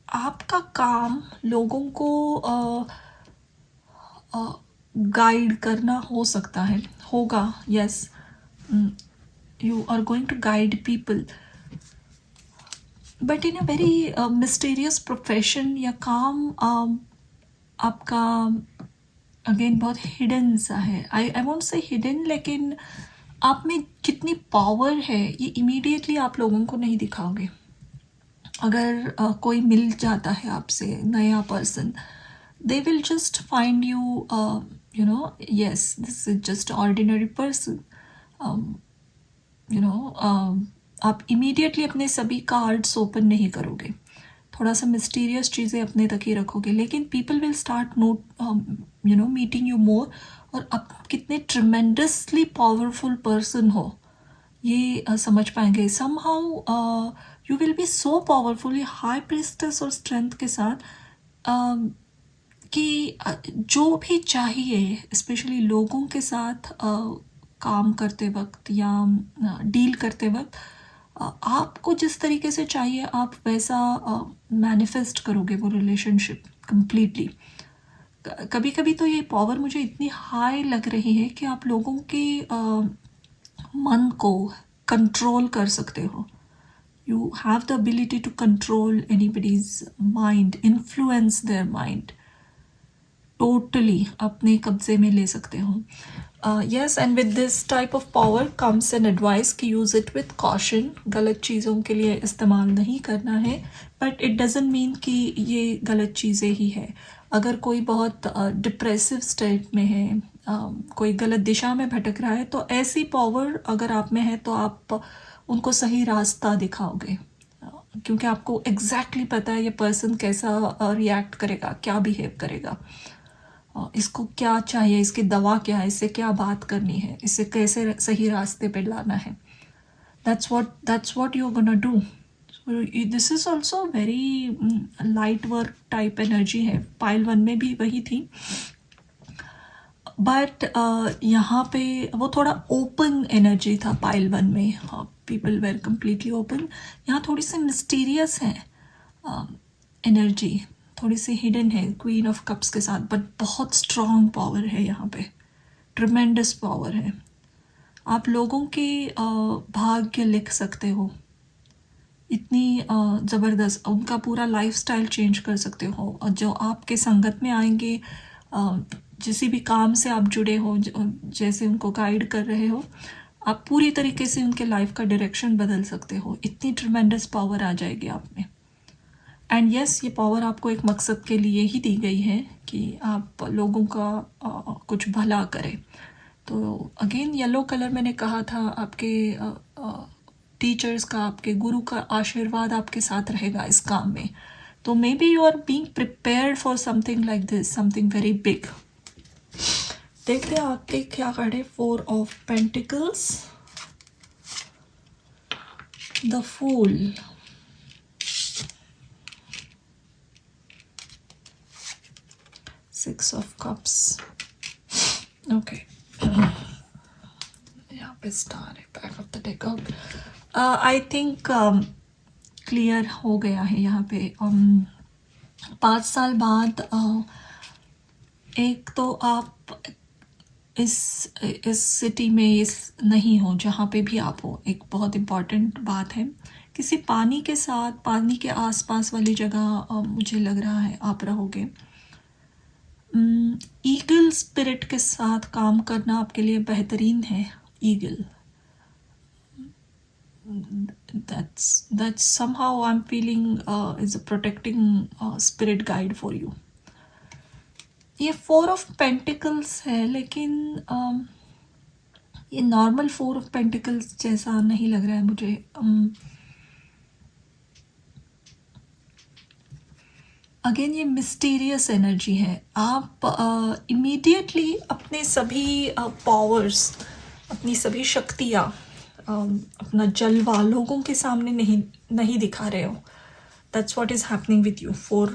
आपका काम लोगों को गाइड करना हो सकता है, होगा। Yes, you are going to guide people, but in a very mysterious profession या काम। आपका अगेन बहुत हिडन सा है। आई वोंट से हिडन, लेकिन आप में कितनी पावर है ये इमीडिएटली आप लोगों को नहीं दिखाओगे। अगर कोई मिल जाता है आपसे, नया person, they will just find you, yes, this is just ordinary person. आप इमीडिएटली अपने सभी कार्ड्स ओपन नहीं करोगे, थोड़ा सा मिस्टीरियस चीज़ें अपने तक ही रखोगे, लेकिन people will start meeting you more, और आप कितने ट्रिमेंडसली पावरफुल पर्सन हो ये समझ पाएंगे। Somehow you will B so powerful, high priestess और स्ट्रेंथ के साथ, कि जो भी चाहिए, स्पेशली लोगों के साथ काम करते वक्त या डील करते वक्त, आपको जिस तरीके से चाहिए आप वैसा मैनिफेस्ट करोगे वो रिलेशनशिप कम्प्लीटली। कभी कभी तो ये पावर मुझे इतनी हाई लग रही है कि आप लोगों के मन को कंट्रोल कर सकते हो। You have the ability to control anybody's mind, influence their mind, totally अपने कब्जे में ले सकते हो। Yes, and with this type of power comes an advice कि यूज़ इट विथ कॉशन। गलत चीज़ों के लिए इस्तेमाल नहीं करना है, बट इट डजेंट मीन कि ये गलत चीज़ें ही है। अगर कोई बहुत डिप्रेसिव स्टेट में है, कोई गलत दिशा में भटक रहा है, तो ऐसी पावर अगर आप में है तो आप उनको सही रास्ता दिखाओगे, क्योंकि आपको एग्जैक्टली पता है ये पर्सन कैसा रिएक्ट करेगा, क्या बिहेव करेगा, इसको क्या चाहिए, इसकी दवा क्या है, इससे क्या बात करनी है, इससे कैसे सही रास्ते पे लाना है। that's what you're gonna do. So this is also very light work type energy है। पाइल 1 में भी वही थी, बट यहाँ पे वो थोड़ा ओपन एनर्जी था। पाइल 1 में पीपल वेर कम्प्लीटली ओपन, यहाँ थोड़ी सी मिस्टीरियस है एनर्जी, थोड़ी सी हिडन है क्वीन ऑफ कप्स के साथ, बट बहुत स्ट्रॉन्ग पावर है यहाँ पे, ट्रिमेंडस पावर है। आप लोगों के भाग्य लिख सकते हो, इतनी ज़बरदस्त, उनका पूरा लाइफस्टाइल चेंज कर सकते हो। और जो आपके संगत में आएंगे, जिस भी काम से आप जुड़े हो, जैसे उनको गाइड कर रहे हो, आप पूरी तरीके से उनके लाइफ का डायरेक्शन बदल सकते हो। इतनी ट्रिमेंडस पावर आ जाएगी आप में। एंड यस, ये पावर आपको एक मकसद के लिए ही दी गई है कि आप लोगों का कुछ भला करें। तो अगेन येलो कलर मैंने कहा था आपके टीचर्स का, आपके गुरु का आशीर्वाद आपके साथ रहेगा इस काम में. तो maybe you are being prepared for something like this, something very big. देखते हैं आगे क्या करे. 4 of pentacles, the fool, 6 of cups. Okay, यहाँ पे स्टार है, back of the deck. I think clear हो गया है यहाँ पे. 5 साल बाद एक तो आप इस सिटी में इस नहीं हो जहाँ पे भी आप हो. एक बहुत इम्पॉर्टेंट बात है, किसी पानी के साथ, पानी के आसपास वाली जगह मुझे लग रहा है आप रहोगे. ईगल स्पिरिट के साथ काम करना आपके लिए बेहतरीन है. Eagle, that's somehow I'm feeling is a protecting spirit guide for you. ये 4 ऑफ पेंटिकल्स है, लेकिन ये नॉर्मल 4 ऑफ पेंटिकल्स जैसा नहीं लग रहा है मुझे. अगेन ये मिस्टीरियस एनर्जी है. आप इमीडिएटली अपने सभी पावर्स, अपनी सभी शक्तियाँ, अपना जलवा लोगों के सामने नहीं दिखा रहे हो. That's what is happening with you for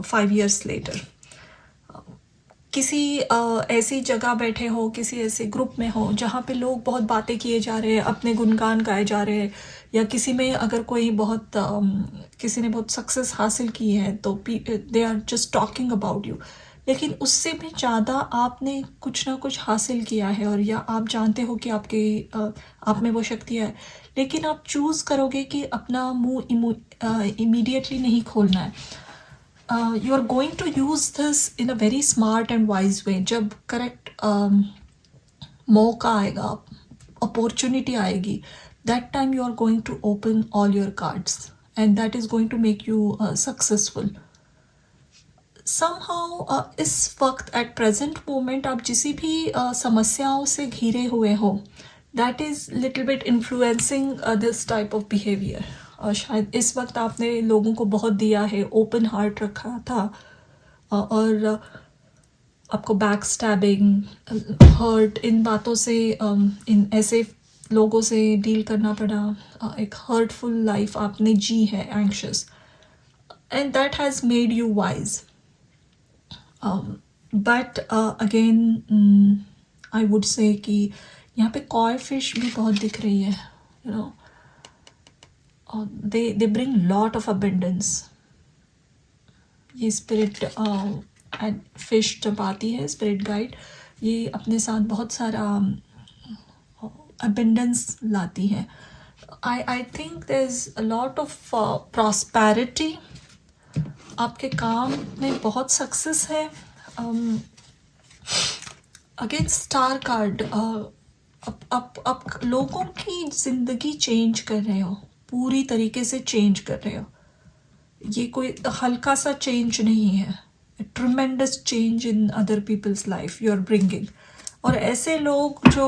5 years later. किसी ऐसी जगह बैठे हो, किसी ऐसे ग्रुप में हो जहाँ पे लोग बहुत बातें किए जा रहे हैं, अपने गुणगान गाए जा रहे हैं, या किसी में अगर कोई बहुत किसी ने बहुत सक्सेस हासिल की है तो they are just talking about you. लेकिन उससे भी ज़्यादा आपने कुछ ना कुछ हासिल किया है, और या आप जानते हो कि आप में वो शक्ति है, लेकिन आप चूज़ करोगे कि अपना मुंह इमीडिएटली नहीं खोलना है. You are going to use this in a very smart and wise way. जब करेक्ट मौका आएगा, अपॉर्चुनिटी आएगी, that time you are going to open all your cards and that is going to make you successful. Somehow इस वक्त at present moment आप जिस भी समस्याओं से घिरे हुए हो, that is little bit influencing this type of behavior. और शायद इस वक्त आपने लोगों को बहुत दिया है, ओपन हार्ट रखा था, और आपको बैक स्टैबिंग, हर्ट, इन बातों से, इन ऐसे लोगों से डील करना पड़ा. एक हर्टफुल लाइफ आपने जी है, anxious, and that has made you wise. But again I would से कि यहाँ पे कॉय फिश भी बहुत दिख रही है. You know, they bring lot of abundance. ये स्पिरिट एंड फिश जब आती है, स्पिरिट गाइड, ये अपने साथ बहुत सारा abundance लाती है. I think there's a lot of prosperity. आपके काम में बहुत सक्सेस है. अगेन स्टार कार्ड, आप लोगों की ज़िंदगी चेंज कर रहे हो, पूरी तरीके से चेंज कर रहे हो. ये कोई हल्का सा चेंज नहीं है. Tremendous change in other people's life you are bringing. और ऐसे लोग जो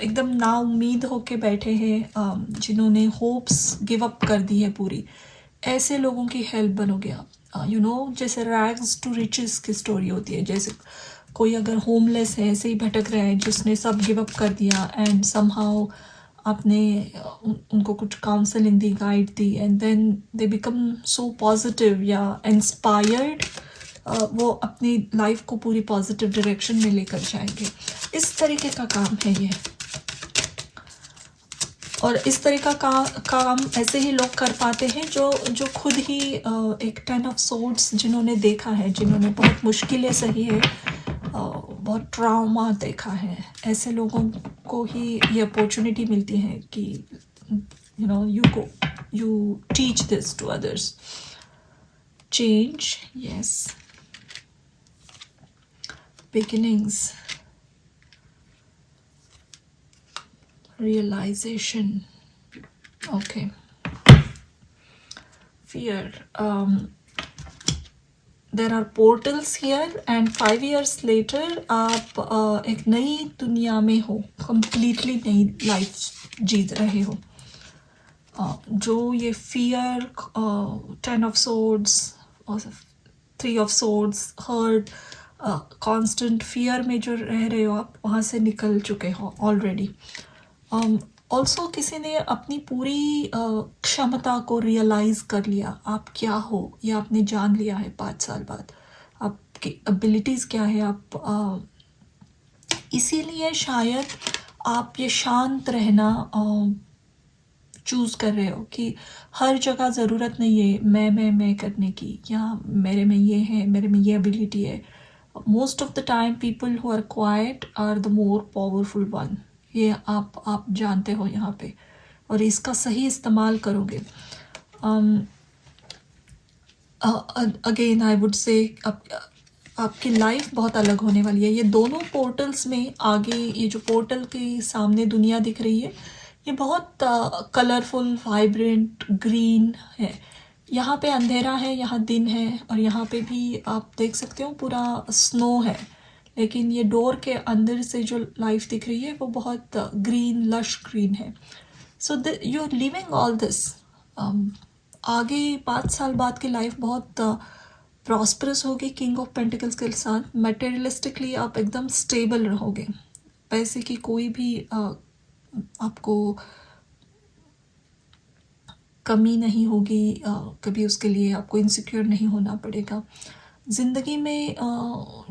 एकदम नाउम्मीद होके बैठे हैं, जिन्होंने होप्स गिव अप कर दी है पूरी, ऐसे लोगों की हेल्प बनोगे आप. यू नो, जैसे रैग्स टू रिचेस की स्टोरी होती है. जैसे कोई अगर होमलेस है, ऐसे ही भटक रहा है, जिसने सब गिव अप कर दिया, एंड समहाउ आपने उनको कुछ काउंसलिंग दी, गाइड दी, and then they become so positive या इंस्पायर्ड. वो अपनी लाइफ को पूरी पॉजिटिव डायरेक्शन में लेकर जाएंगे. इस तरीके का काम है ये. और इस तरीका का काम ऐसे ही लोग कर पाते हैं जो खुद ही एक 10 ऑफ सोर्ड्स जिन्होंने देखा है, जिन्होंने बहुत मुश्किलें सही है, बहुत ट्रामा देखा है. ऐसे लोगों को ही ये अपॉर्चुनिटी मिलती है कि you know, you teach this to others. Change, yes, beginnings, realization. Okay. Fear. There are portals here and 5 years later आप एक नई दुनिया में हो, completely नई लाइफ जी रहे हो. जो ये फियर, 10 of swords और 3 of swords, hurt, constant fear में जो रह रहे हो आप, वहाँ से निकल चुके हो ऑलरेडी। ऑल्सो किसी ने अपनी पूरी क्षमता को रियलाइज़ कर लिया, आप क्या हो ये आपने जान लिया है 5 साल बाद, आपकी एबिलिटीज़ क्या है। आप इसीलिए शायद आप ये शांत रहना चूज़ कर रहे हो कि हर जगह ज़रूरत नहीं है मैं करने की, या मेरे में ये है, मेरे में ये एबिलिटी है। Most of the time people who are quiet are the more powerful one. ये आप जानते हो यहाँ पे, और इसका सही इस्तेमाल करोगे। अगेन आई वुड से आपकी लाइफ बहुत अलग होने वाली है। ये दोनों पोर्टल्स में आगे, ये जो पोर्टल के सामने दुनिया दिख रही है, ये बहुत कलरफुल, वाइब्रेंट, ग्रीन है। यहाँ पे अंधेरा है, यहाँ दिन है, और यहाँ पे भी आप देख सकते हो पूरा स्नो है। लेकिन ये डोर के अंदर से जो लाइफ दिख रही है वो बहुत ग्रीन, लश ग्रीन है। So you are living all this. आगे 5 साल बाद की लाइफ बहुत प्रॉस्परस होगी किंग ऑफ पेंटिकल्स के साथ। मटेरियलिस्टिकली आप एकदम स्टेबल रहोगे, पैसे की कोई भी आपको कमी नहीं होगी, कभी उसके लिए आपको इनसिक्योर नहीं होना पड़ेगा। ज़िंदगी में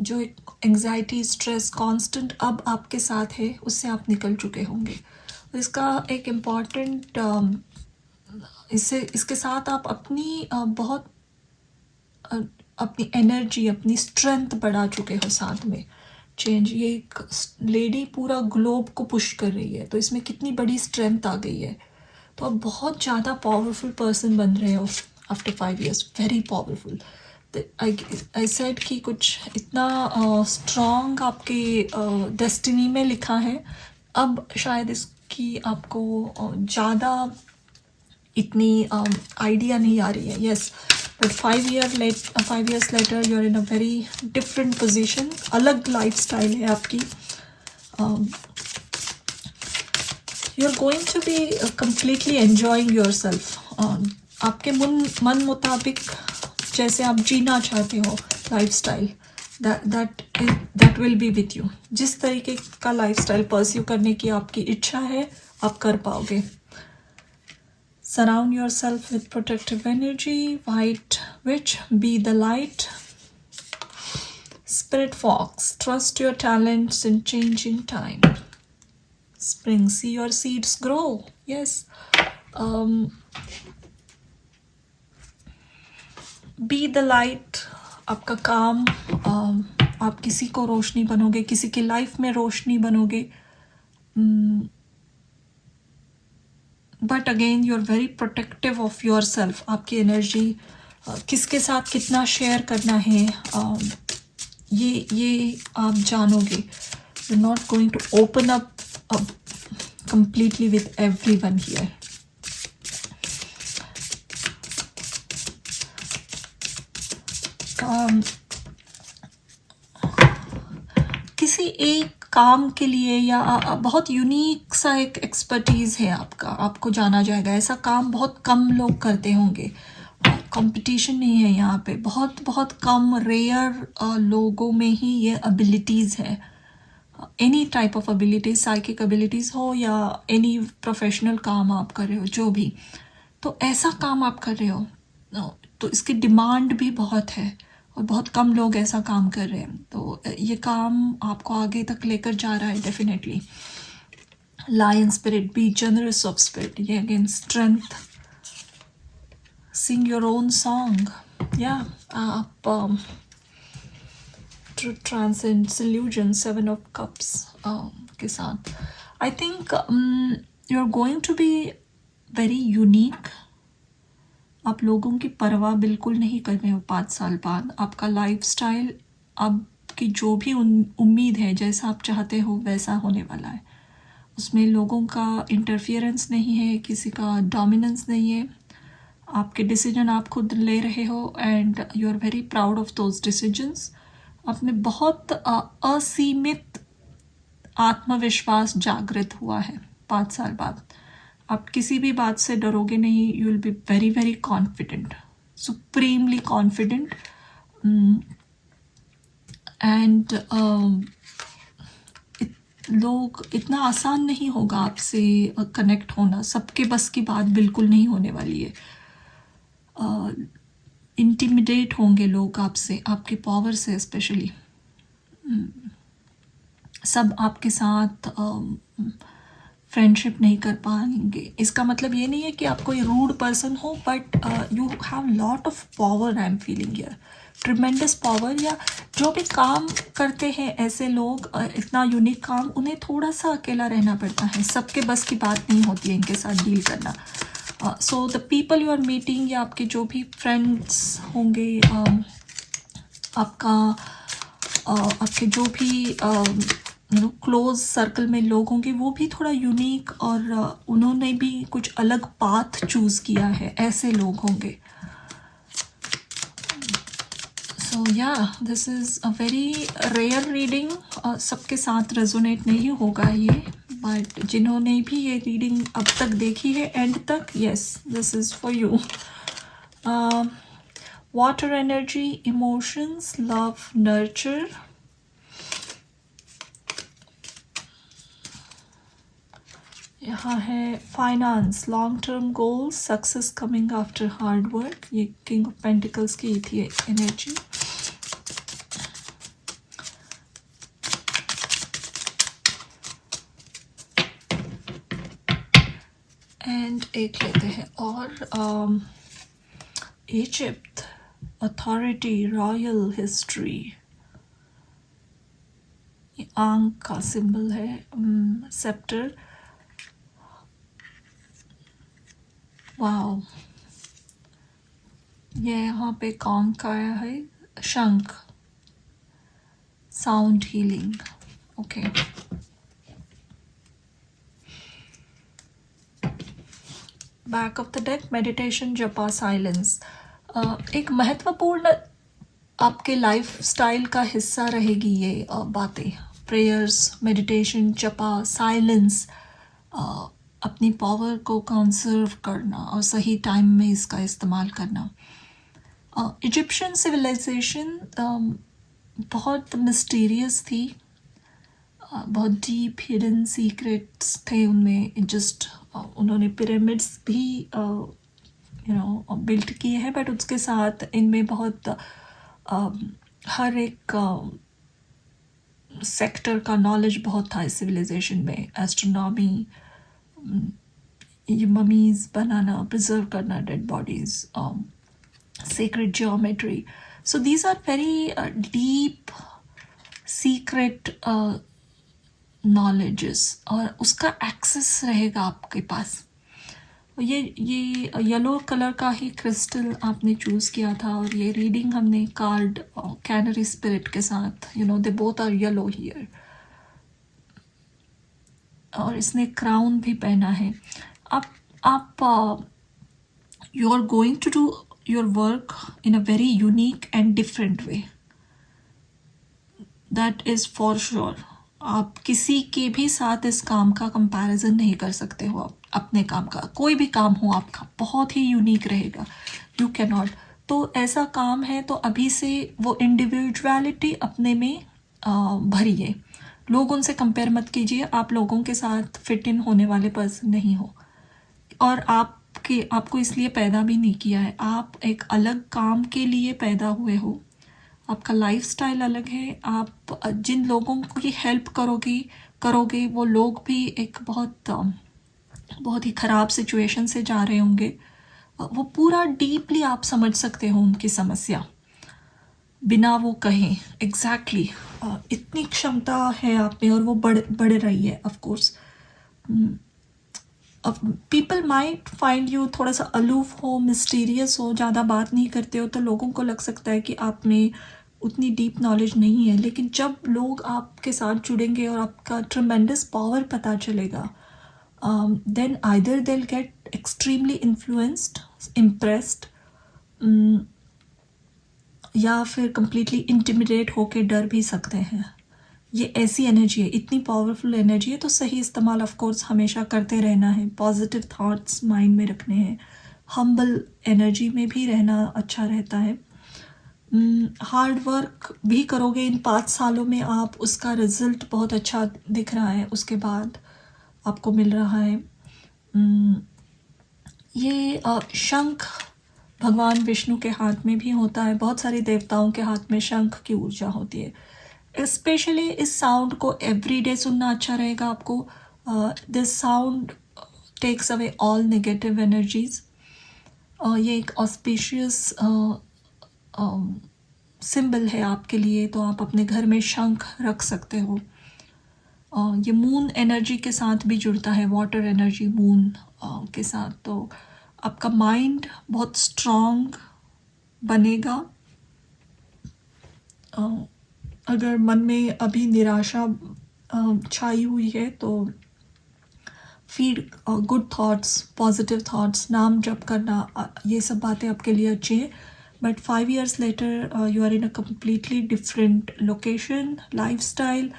जो एक एंग्जाइटी, स्ट्रेस कांस्टेंट अब आपके साथ है, उससे आप निकल चुके होंगे। इसका एक इम्पॉर्टेंट, इसके साथ आप अपनी बहुत अपनी एनर्जी, अपनी स्ट्रेंथ बढ़ा चुके हो साथ में। चेंज, ये एक लेडी पूरा ग्लोब को पुश कर रही है, तो इसमें कितनी बड़ी स्ट्रेंथ आ गई है। तो आप बहुत ज़्यादा पावरफुल पर्सन बन रहे हो after 5 years, very powerful. I said कि कुछ इतना स्ट्रॉन्ग आपके डेस्टिनी में लिखा है। अब शायद इसकी आपको ज़्यादा इतनी आइडिया नहीं आ रही है। Yes, but 5 years later you are in a very different position. अलग लाइफ स्टाइल है आपकी। You are going to be completely enjoying yourself. आपके मन मुताबिक जैसे आप जीना चाहते हो life style, that will be with you. जिस तरीके का लाइफ स्टाइल परस्यू करने की आपकी इच्छा है, आप कर पाओगे। Surround yourself with protective energy. White Witch, be the light. Spirit Fox, trust your talents in changing time. Spring, see your seeds grow. Yes. Be the light. आपका काम, आप किसी को रोशनी बनोगे, किसी की लाइफ में रोशनी बनोगे। But again you are very protective of yourself. आपकी एनर्जी किसके साथ कितना शेयर करना है, ये आप जानोगे। You are not going to open up completely with everyone here. किसी एक काम के लिए या बहुत यूनिक सा एक एक्सपर्टीज़ है आपका, आपको जाना जाएगा। ऐसा काम बहुत कम लोग करते होंगे। कंपटीशन नहीं है यहाँ पे, बहुत बहुत कम रेयर लोगों में ही ये एबिलिटीज़ है। Any type of abilities, psychic abilities हो या एनी प्रोफेशनल काम आप कर रहे हो, जो भी, तो ऐसा काम आप कर रहे हो तो इसकी डिमांड भी बहुत है और बहुत कम लोग ऐसा काम कर रहे हैं। तो ये काम आपको आगे तक लेकर जा रहा है definitely. Lion spirit, be generous of spirit, ये again strength. Sing your own song, या आप ट्रांसेंड इल्यूजन, 7 of Cups के साथ। I think you are going to be very unique. आप लोगों की परवाह बिल्कुल नहीं कर रहे हो 5 साल बाद। आपका लाइफ स्टाइल, आपकी जो भी उम्मीद है, जैसा आप चाहते हो वैसा होने वाला है। उसमें लोगों का इंटरफियरेंस नहीं है, किसी का डोमिनेंस नहीं है। आपके डिसीजन आप खुद ले रहे हो and you are very proud of those decisions. आपने बहुत असीमित आत्मविश्वास जागृत हुआ है 5 साल बाद। आप किसी भी बात से डरोगे नहीं, you will be very very confident, supremely confident. And लोग इतना आसान नहीं होगा आपसे कनेक्ट होना, सबके बस की बात बिल्कुल नहीं होने वाली है। इंटिमिडेट होंगे लोग आपसे, आपके पावर से स्पेशली। सब आपके साथ फ्रेंडशिप नहीं कर पाएंगे। इसका मतलब ये नहीं है कि आप कोई रूड पर्सन हो, but you have lot of power. I am feeling here tremendous power. या जो भी काम करते हैं ऐसे लोग, इतना यूनिक काम, उन्हें थोड़ा सा अकेला रहना पड़ता है, सबके बस की बात नहीं होती है इनके साथ डील करना। So the people you are meeting, या आपके जो भी फ्रेंड्स होंगे, आपके जो भी क्लोज सर्कल में लोग होंगे, वो भी थोड़ा यूनिक, और उन्होंने भी कुछ अलग पाथ चूज़ किया है, ऐसे लोग होंगे। सो या this is a very rare reading. सबके साथ रेजोनेट नहीं होगा ये, बट जिन्होंने भी ये रीडिंग अब तक देखी है एंड तक, yes, this is for you. Water energy, emotions, love, nurture. यहाँ है finance, long term goals, success coming after hard work. ये किंग ऑफ पेंटिकल्स की थी एनर्जी। एंड एक लेते हैं और इजिप्ट, अथॉरिटी, रॉयल हिस्ट्री। ये आंख का सिंबल है, सेप्टर। वाओ, ये यहाँ पे कौन का आया है, शंख, sound healing. Okay, back of the deck, meditation, जपा, साइलेंस। एक महत्वपूर्ण आपके लाइफ स्टाइल का हिस्सा रहेगी ये बातें, प्रेयर्स, मेडिटेशन, जपा, साइलेंस, अपनी पावर को कंजर्व करना और सही टाइम में इसका इस्तेमाल करना। इजिप्शियन सिविलाइजेशन बहुत मिस्टीरियस थी, बहुत डीप हिडन सीक्रेट्स थे उनमें। जस्ट उन्होंने पिरामिड्स भी बिल्ट किए हैं, बट उसके साथ इनमें बहुत हर एक सेक्टर का नॉलेज बहुत था इस सिविलाइजेशन में। एस्ट्रोनॉमी, ये ममीज़ बनाना, प्रिजर्व करना dead bodies, sacred geometry. So these are very deep secret knowledges, और उसका एक्सेस रहेगा आपके पास। ये येलो कलर का ही क्रिस्टल आपने चूज़ किया था, और ये रीडिंग हमने कार्ड कैनरी स्पिरिट के साथ, they both are yellow here. और इसने क्राउन भी पहना है। आप you are going to do your work in a very unique and different way, that is for sure। आप किसी के भी साथ इस काम का कंपैरिजन नहीं कर सकते हो। आप अपने काम का, कोई भी काम हो आपका, बहुत ही यूनिक रहेगा, यू कैन नॉट। तो ऐसा काम है, तो अभी से वो इंडिविजुअलिटी अपने में भरिए। लोग उनसे कंपेयर मत कीजिए, आप लोगों के साथ फिट इन होने वाले पर्सन नहीं हो, और आपको इसलिए पैदा भी नहीं किया है। आप एक अलग काम के लिए पैदा हुए हो, आपका लाइफस्टाइल अलग है। आप जिन लोगों की हेल्प करोगे वो लोग भी एक बहुत ही ख़राब सिचुएशन से जा रहे होंगे, वो पूरा डीपली आप समझ सकते हो उनकी समस्या बिना वो कहें। एग्जैक्टली इतनी क्षमता है आप में, और वो बढ़ रही है। Of course people might find you थोड़ा सा अलूफ हो, मिस्टीरियस हो, ज़्यादा बात नहीं करते हो, तो लोगों को लग सकता है कि आप में उतनी डीप नॉलेज नहीं है। लेकिन जब लोग आपके साथ जुड़ेंगे और आपका ट्रमेंडस पावर पता चलेगा, then either they will get extremely influenced, impressed, या फिर कंप्लीटली इंटिमिडेट होके डर भी सकते हैं ये ऐसी एनर्जी है, इतनी पावरफुल एनर्जी है, तो सही इस्तेमाल ऑफ कोर्स हमेशा करते रहना है, पॉजिटिव थॉट्स माइंड में रखने हैं, हम्बल एनर्जी में भी रहना अच्छा रहता है। हार्ड वर्क भी करोगे इन 5 सालों में, आप उसका रिजल्ट बहुत अच्छा दिख रहा है, उसके बाद आपको मिल रहा है। ये शंख भगवान विष्णु के हाथ में भी होता है, बहुत सारे देवताओं के हाथ में शंख की ऊर्जा होती है। स्पेशली इस साउंड को एवरीडे सुनना अच्छा रहेगा आपको। This sound takes away all negative energies. ये एक ऑस्पिशियस सिंबल है आपके लिए, तो आप अपने घर में शंख रख सकते हो। ये मून एनर्जी के साथ भी जुड़ता है, वाटर एनर्जी मून के साथ, तो आपका माइंड बहुत स्ट्रॉन्ग बनेगा। अगर मन में अभी निराशा छाई हुई है तो feed good thoughts, positive thoughts, नाम जप करना, ये सब बातें आपके लिए अच्छी है। But 5 years later you are in a completely different location, lifestyle,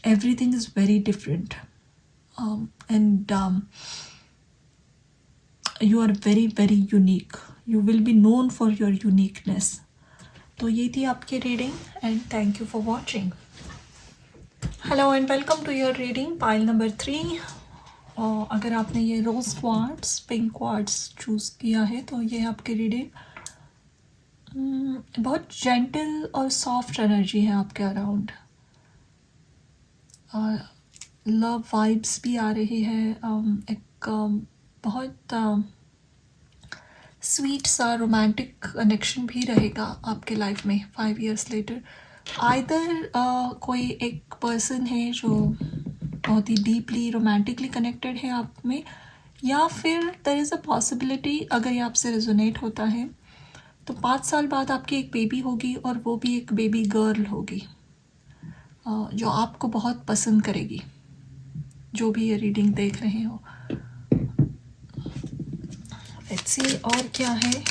everything is very different, and you are very very unique, you will be known for your uniqueness. तो ये थी आपकी reading and thank you for watching. Hello and welcome to your reading pile number 3। और अगर आपने ये rose quartz, pink quartz choose किया है तो ये आपकी रीडिंग बहुत जेंटल और सॉफ्ट एनर्जी है आपके अराउंड, और लव वाइब्स भी आ रही है। एक बहुत स्वीट सा रोमांटिक कनेक्शन भी रहेगा आपके लाइफ में 5 years लेटर। आइदर कोई एक पर्सन है जो बहुत ही डीपली रोमांटिकली कनेक्टेड है आप में, या फिर देयर इज़ अ पॉसिबिलिटी, अगर ये आपसे रेजोनेट होता है तो 5 साल बाद आपकी एक बेबी होगी, और वो भी एक बेबी गर्ल होगी जो आपको बहुत पसंद करेगी, जो भी ये रीडिंग देख रहे हो। लेट्स सी और क्या है।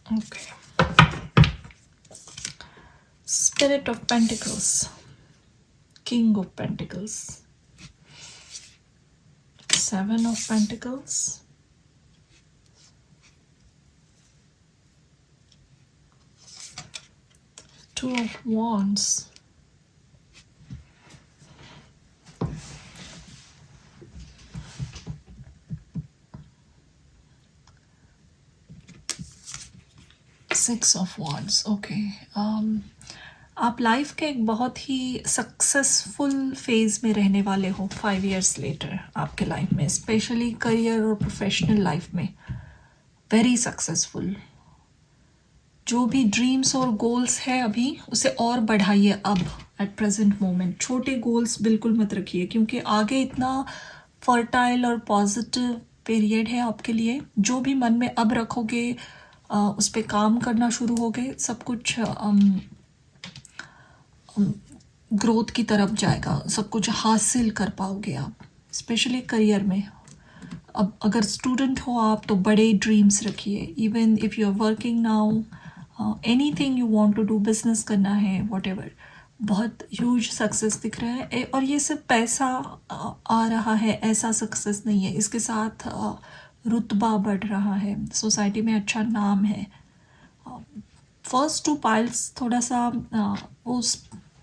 Okay. Spirit of Pentacles, King of Pentacles, 7 of Pentacles, Two of Wands, Six of Wands. Okay. आप लाइफ के एक बहुत ही सक्सेसफुल फेज में रहने वाले हो 5 years लेटर आपके लाइफ में, स्पेशली करियर और प्रोफेशनल लाइफ में वेरी सक्सेसफुल। जो भी ड्रीम्स और गोल्स है अभी, उसे और बढ़ाइए अब एट प्रेजेंट मोमेंट। छोटे गोल्स बिल्कुल मत रखिए, क्योंकि आगे इतना फर्टाइल और पॉजिटिव पीरियड है आपके लिए। जो भी मन में अब रखोगे उस पर काम करना शुरू होगे, सब कुछ ग्रोथ की तरफ जाएगा, सब कुछ हासिल कर पाओगे आप, स्पेशली करियर में। अब अगर स्टूडेंट हो आप तो बड़े ड्रीम्स रखिए। Even if you are working now, anything you want to do, business करना है, व्हाटएवर, बहुत ह्यूज सक्सेस दिख रहा है। और ये सिर्फ पैसा आ रहा है ऐसा सक्सेस नहीं है, इसके साथ रुतबा बढ़ रहा है, सोसाइटी में अच्छा नाम है। फर्स्ट 2 पाइल्स थोड़ा सा उस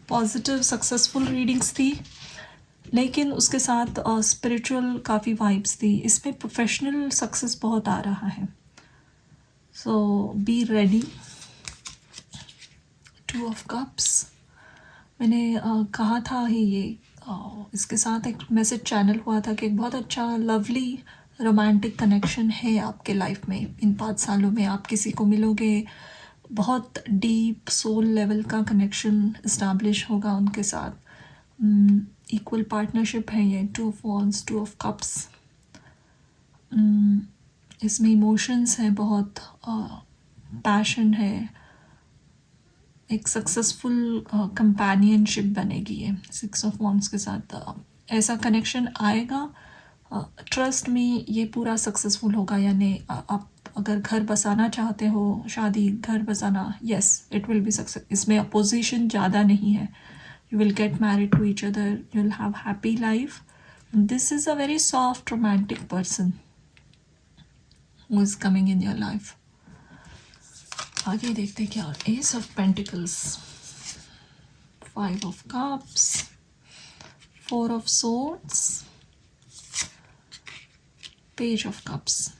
पॉजिटिव सक्सेसफुल रीडिंग्स थी, लेकिन उसके साथ स्पिरिचुअल काफ़ी वाइब्स थी। इसमें प्रोफेशनल सक्सेस बहुत आ रहा है, सो बी रेडी। 2 ऑफ कप्स, मैंने कहा था ही ये इसके साथ एक मैसेज चैनल हुआ था कि एक बहुत अच्छा लवली रोमांटिक कनेक्शन है आपके लाइफ में। इन 5 सालों में आप किसी को मिलोगे, बहुत डीप सोल लेवल का कनेक्शन इस्टेब्लिश होगा उनके साथ। इक्वल पार्टनरशिप है ये, 2 ऑफ वॉन्ड्स, 2 ऑफ कप्स। इसमें इमोशंस हैं, बहुत पैशन है, एक सक्सेसफुल कंपेनियनशिप बनेगी ये 6 ऑफ वॉन्ड्स के साथ। ऐसा कनेक्शन आएगा, ट्रस्ट में ये पूरा सक्सेसफुल होगा। यानी आप अगर घर बसाना चाहते हो, शादी घर बसाना, yes it will be success. इसमें अपोजिशन ज़्यादा नहीं है। You will get married to each other, you will have happy life. This is a very soft romantic person who is coming in your life. आगे देखते क्या। Ace of pentacles, 5 of cups, 4 of swords, page of cups.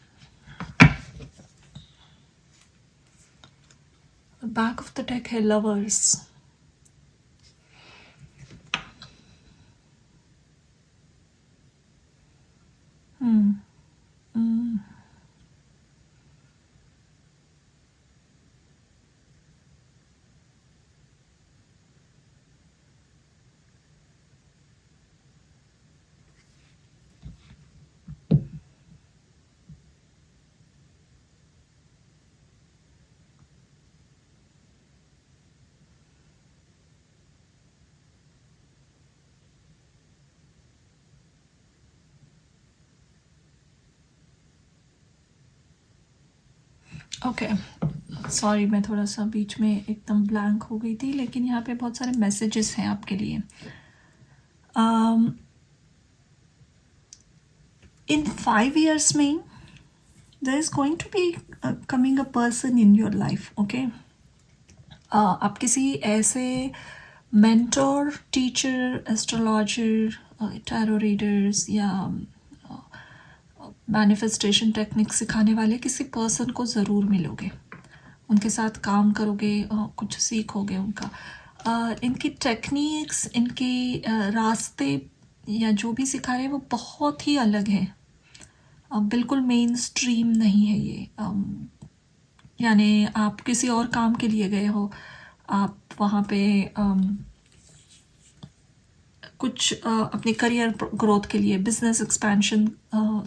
Back of the deck है lovers. Okay, sorry मैं थोड़ा सा बीच में एकदम blank हो गई थी, लेकिन यहाँ पे बहुत सारे मैसेजेस हैं आपके लिए। इन 5 years में there is going to be coming a person in your life, okay? आप किसी ऐसे mentor, teacher, astrologer, tarot readers या मैनिफेस्टेशन टेक्निक सिखाने वाले किसी पर्सन को ज़रूर मिलोगे, उनके साथ काम करोगे, कुछ सीखोगे उनका। इनकी टेक्निक्स, इनके रास्ते या जो भी सिखा रहे हैं वो बहुत ही अलग है, बिल्कुल मेन स्ट्रीम नहीं है ये। यानी आप किसी और काम के लिए गए हो, आप वहाँ पे कुछ अपने करियर ग्रोथ के लिए, बिजनेस एक्सपेंशन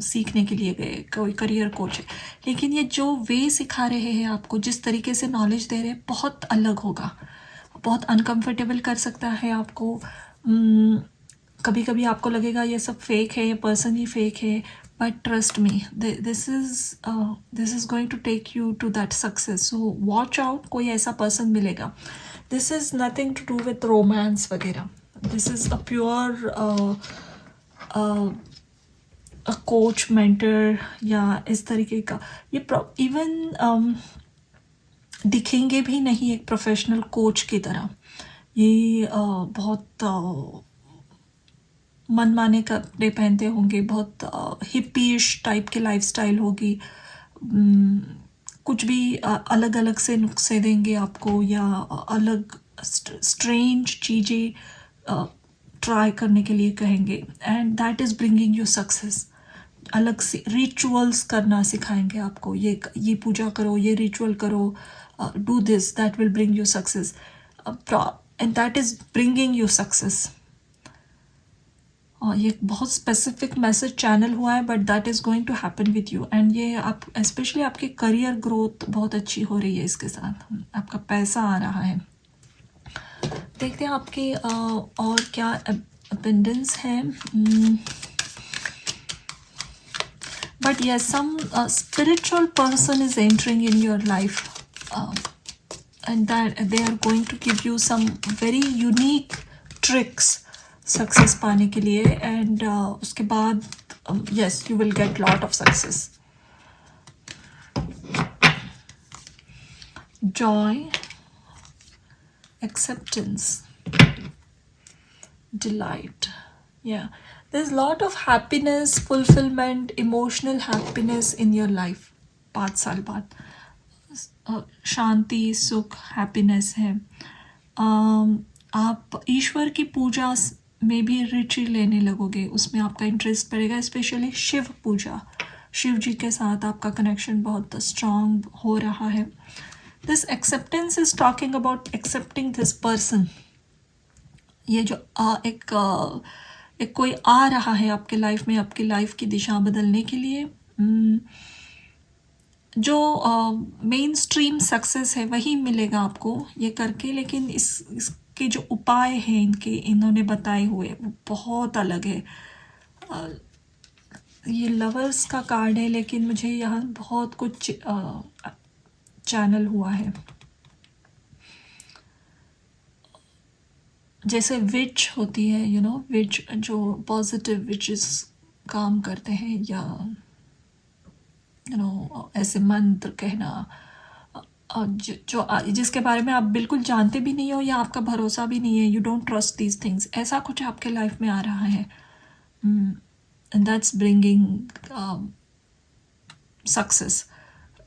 सीखने के लिए गए, कोई करियर कोच है, लेकिन ये जो वे सिखा रहे हैं आपको, जिस तरीके से नॉलेज दे रहे हैं, बहुत अलग होगा, बहुत अनकंफर्टेबल कर सकता है आपको। कभी कभी आपको लगेगा ये सब फेक है, ये पर्सन ही फेक है, but trust me, this is going to take you to that success. So watch out, कोई ऐसा पर्सन मिलेगा। This is nothing to do with romance वगैरह। This is a pure a coach, mentor या इस तरीके का। ये इवन दिखेंगे भी नहीं एक प्रोफेशनल कोच की तरह। ये बहुत मनमाने कपड़े पहनते होंगे, बहुत हिप्पीश टाइप की लाइफस्टाइल होगी, कुछ भी अलग अलग से नुस्खे देंगे आपको, या अलग स्ट्रेंज चीज़ें ट्राई करने के लिए कहेंगे, and that is bringing you success. अलग से रिचुअल्स करना सिखाएंगे आपको, ये पूजा करो, ये रिचुअल करो, do this, that will bring you success, and that is bringing you success. ये बहुत स्पेसिफिक मैसेज चैनल हुआ है, but that is going to happen with you. And ये आप स्पेशली आपकी करियर ग्रोथ बहुत अच्छी हो रही है इसके साथ, आपका पैसा आ रहा है। देखते हैं आपके और क्या अबंडेंस है। But yes, some spiritual person is entering in your life, and that they are going to give you some very unique tricks success पाने के लिए, एंड उसके बाद yes, you will get lot of success. Joy, acceptance, delight. Yeah, there's lot of happiness, fulfillment, emotional happiness in your life. 5 साल बाद शांति, सुख, happiness है। आप ईश्वर की पूजा में भी रुचि लेने लगोगे, उसमें आपका इंटरेस्ट बढ़ेगा, स्पेशली शिव पूजा, शिव जी के साथ आपका कनेक्शन बहुत स्ट्रांग हो रहा है. This acceptance is talking about accepting this person. ये जो एक कोई आ रहा है आपके लाइफ में, आपकी लाइफ की दिशा बदलने के लिए. जो मेन स्ट्रीम सक्सेस है वही मिलेगा आपको ये करके, लेकिन इसके जो उपाय हैं इन्होंने बताए हुए वो बहुत अलग है. ये लवर्स का कार्ड है, लेकिन मुझे यहाँ बहुत कुछ चैनल हुआ है. जैसे विच होती है, विच जो पॉजिटिव विचेस काम करते हैं, या ऐसे मंत्र कहना जिसके बारे में आप बिल्कुल जानते भी नहीं हो या आपका भरोसा भी नहीं है. You don't trust these things. ऐसा कुछ आपके लाइफ में आ रहा है. And that's bringing success.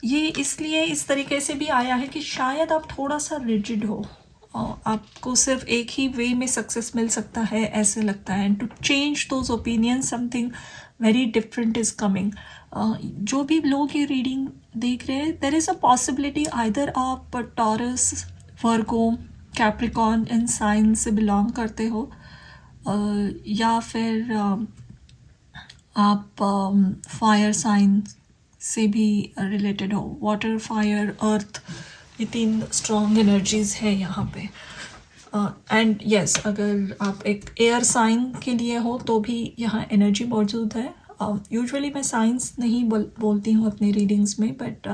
ये इसलिए इस तरीके से भी आया है कि शायद आप थोड़ा सा रिजिड हो. आपको सिर्फ एक ही वे में सक्सेस मिल सकता है ऐसे लगता है. And to change those opinions something very different is coming. जो भी लोग ये रीडिंग देख रहे हैं, there is a possibility either आप टॉरस, वर्गो, कैप्रिकॉन इन साइन से बिलोंग करते हो, या फिर आप फायर साइन से भी रिलेटेड हो. वाटर, फायर, अर्थ, ये 3 स्ट्रॉन्ग एनर्जीज है यहाँ पे. एंड यस, अगर आप एक एयर साइन के लिए हो तो भी यहाँ एनर्जी मौजूद है. यूजुअली मैं साइंस नहीं बोलती हूँ अपनी रीडिंग्स में, but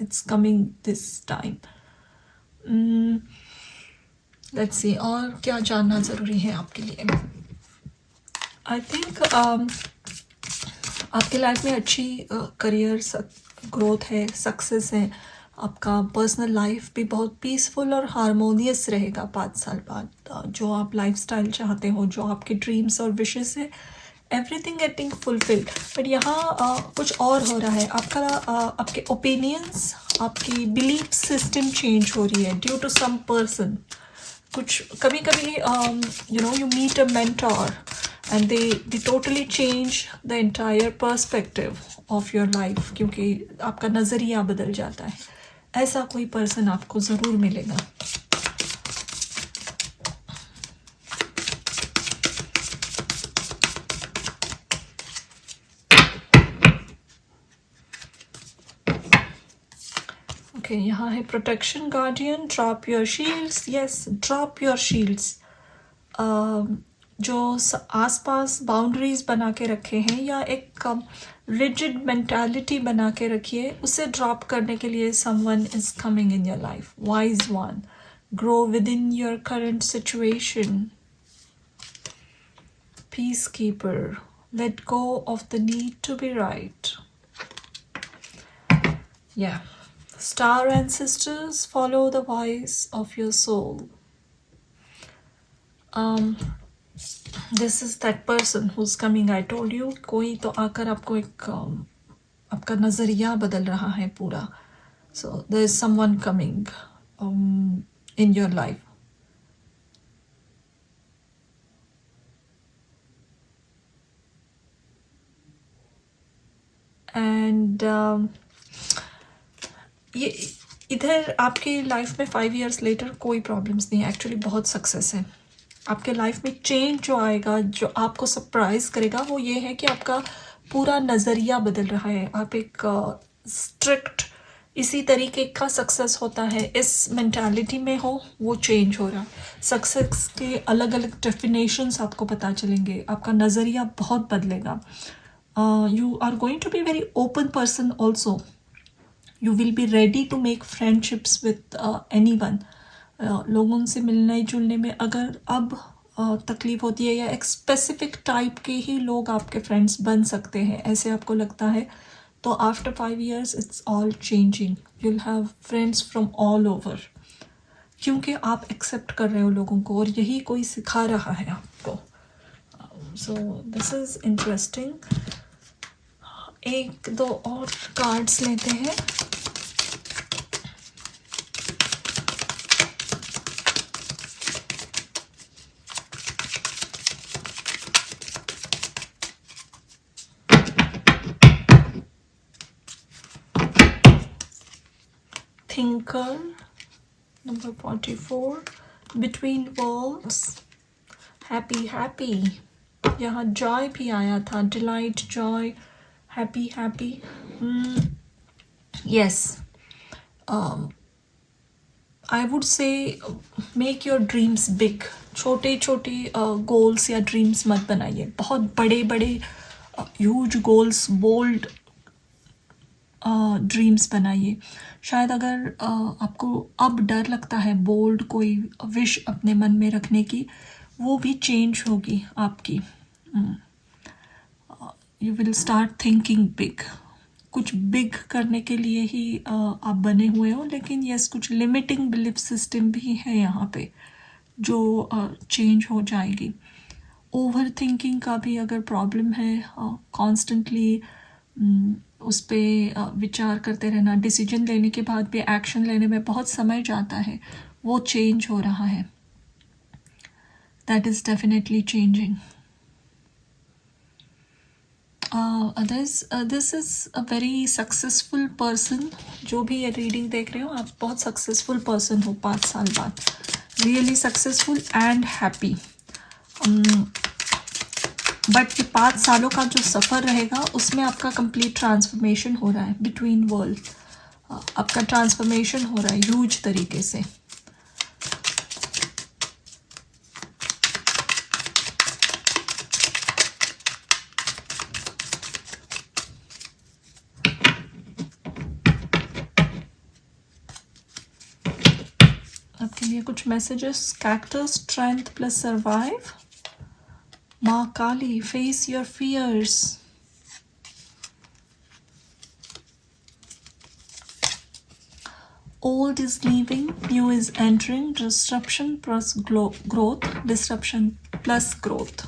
it's coming this time. Let's see और क्या जानना ज़रूरी है आपके लिए. आई थिंक आपके लाइफ में अच्छी करियर ग्रोथ है, सक्सेस है. आपका पर्सनल लाइफ भी बहुत पीसफुल और हारमोनियस रहेगा 5 साल बाद. जो आप लाइफस्टाइल चाहते हो, जो आपके ड्रीम्स और विशेस है, एवरीथिंग गेटिंग फुलफिल्ड. बट यहाँ कुछ और हो रहा है. आपके ओपिनियंस, आपकी बिलीफ सिस्टम चेंज हो रही है ड्यू टू सम पर्सन. कुछ कभी कभी you meet a mentor and they totally change the entire perspective of your life, क्योंकि आपका नज़रिया बदल जाता है. ऐसा कोई पर्सन आपको ज़रूर मिलेगा. ओके, यहाँ है protection, guardian, drop your shields. Yes, drop your shields. जो आसपास बाउंड्रीज बना के रखे हैं या एक रिजिड मेंटालिटी बना के रखिए, उसे ड्रॉप करने के लिए someone is coming in your life. Wise one. Grow within your current situation. Peacekeeper. Let go of the need to be right. या Star ancestors, follow the voice of your soul. This is that person who's coming. I told you, कोई तो आकर आपको एक आपका नज़रिया बदल रहा है पूरा. So there is someone coming in your life. And ये इधर आपके लाइफ में 5 years लेटर कोई प्रॉब्लम्स नहीं है. एक्चुअली बहुत सक्सेस है. आपके लाइफ में चेंज जो आएगा, जो आपको सरप्राइज करेगा, वो ये है कि आपका पूरा नज़रिया बदल रहा है. आप एक स्ट्रिक्ट इसी तरीके का सक्सेस होता है, इस मेंटालिटी में हो, वो चेंज हो रहा है. सक्सेस के अलग अलग डेफिनेशंस आपको पता चलेंगे. आपका नज़रिया बहुत बदलेगा. You are going to be very open person also. You will be ready to make friendships with anyone. लोगों से मिलने जुलने में अगर अब तकलीफ होती है, या एक स्पेसिफिक टाइप के ही लोग आपके फ्रेंड्स बन सकते हैं, ऐसे आपको लगता है, तो after 5 years it's all changing. You'll have friends from all over, क्योंकि आप एक्सेप्ट कर रहे हो लोगों को और यही कोई सिखा रहा है आपको. So this is interesting. 1-2 और कार्ड्स लेते हैं. Thinker, number 44 between worlds, happy happy, यहाँ जॉय भी आया था, delight, joy, happy happy. Yes, I would say make your dreams big. छोटे छोटे गोल्स या ड्रीम्स मत बनाइए, बहुत बड़े बड़े ह्यूज गोल्स, बोल्ड ड्रीम्स बनाइए. शायद अगर आपको अब डर लगता है बोल्ड कोई विश अपने मन में रखने की, वो भी चेंज होगी आपकी. You will start thinking big. कुछ बिग करने के लिए ही आप बने हुए हो, लेकिन यस कुछ लिमिटिंग बिलीफ सिस्टम भी है यहाँ पे जो चेंज हो जाएगी. ओवर थिंकिंग का भी अगर प्रॉब्लम है, कॉन्स्टेंटली उस पर विचार करते रहना, डिसीजन लेने के बाद भी एक्शन लेने में बहुत समय जाता है, वो चेंज हो रहा है. That is definitely changing. This is a very successful person. जो भी ये रीडिंग देख रहे हो, आप बहुत सक्सेसफुल पर्सन हो 5 साल बाद, really successful and happy. But ये 5 सालों का जो सफ़र रहेगा उसमें आपका कंप्लीट ट्रांसफॉर्मेशन हो रहा है. बिटवीन वर्ल्ड आपका ट्रांसफॉर्मेशन हो रहा है ह्यूज तरीके से. आपके लिए कुछ messages. Cactus, strength plus survive. Maa Kali, face your fears. Old is leaving, new is entering. Disruption plus growth. Disruption plus growth.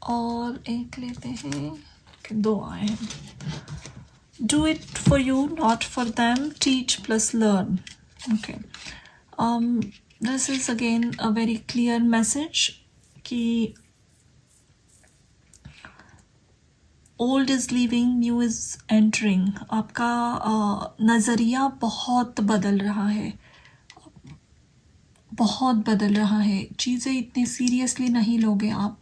और एक लेते हैं, दो आए हैं. Do it for you, not for them. Teach plus learn. Okay. This is again a very clear message कि old is leaving, new is entering. आपका नज़रिया बहुत बदल रहा है, बहुत बदल रहा है. चीज़ें इतनी सीरियसली नहीं लोगे आप.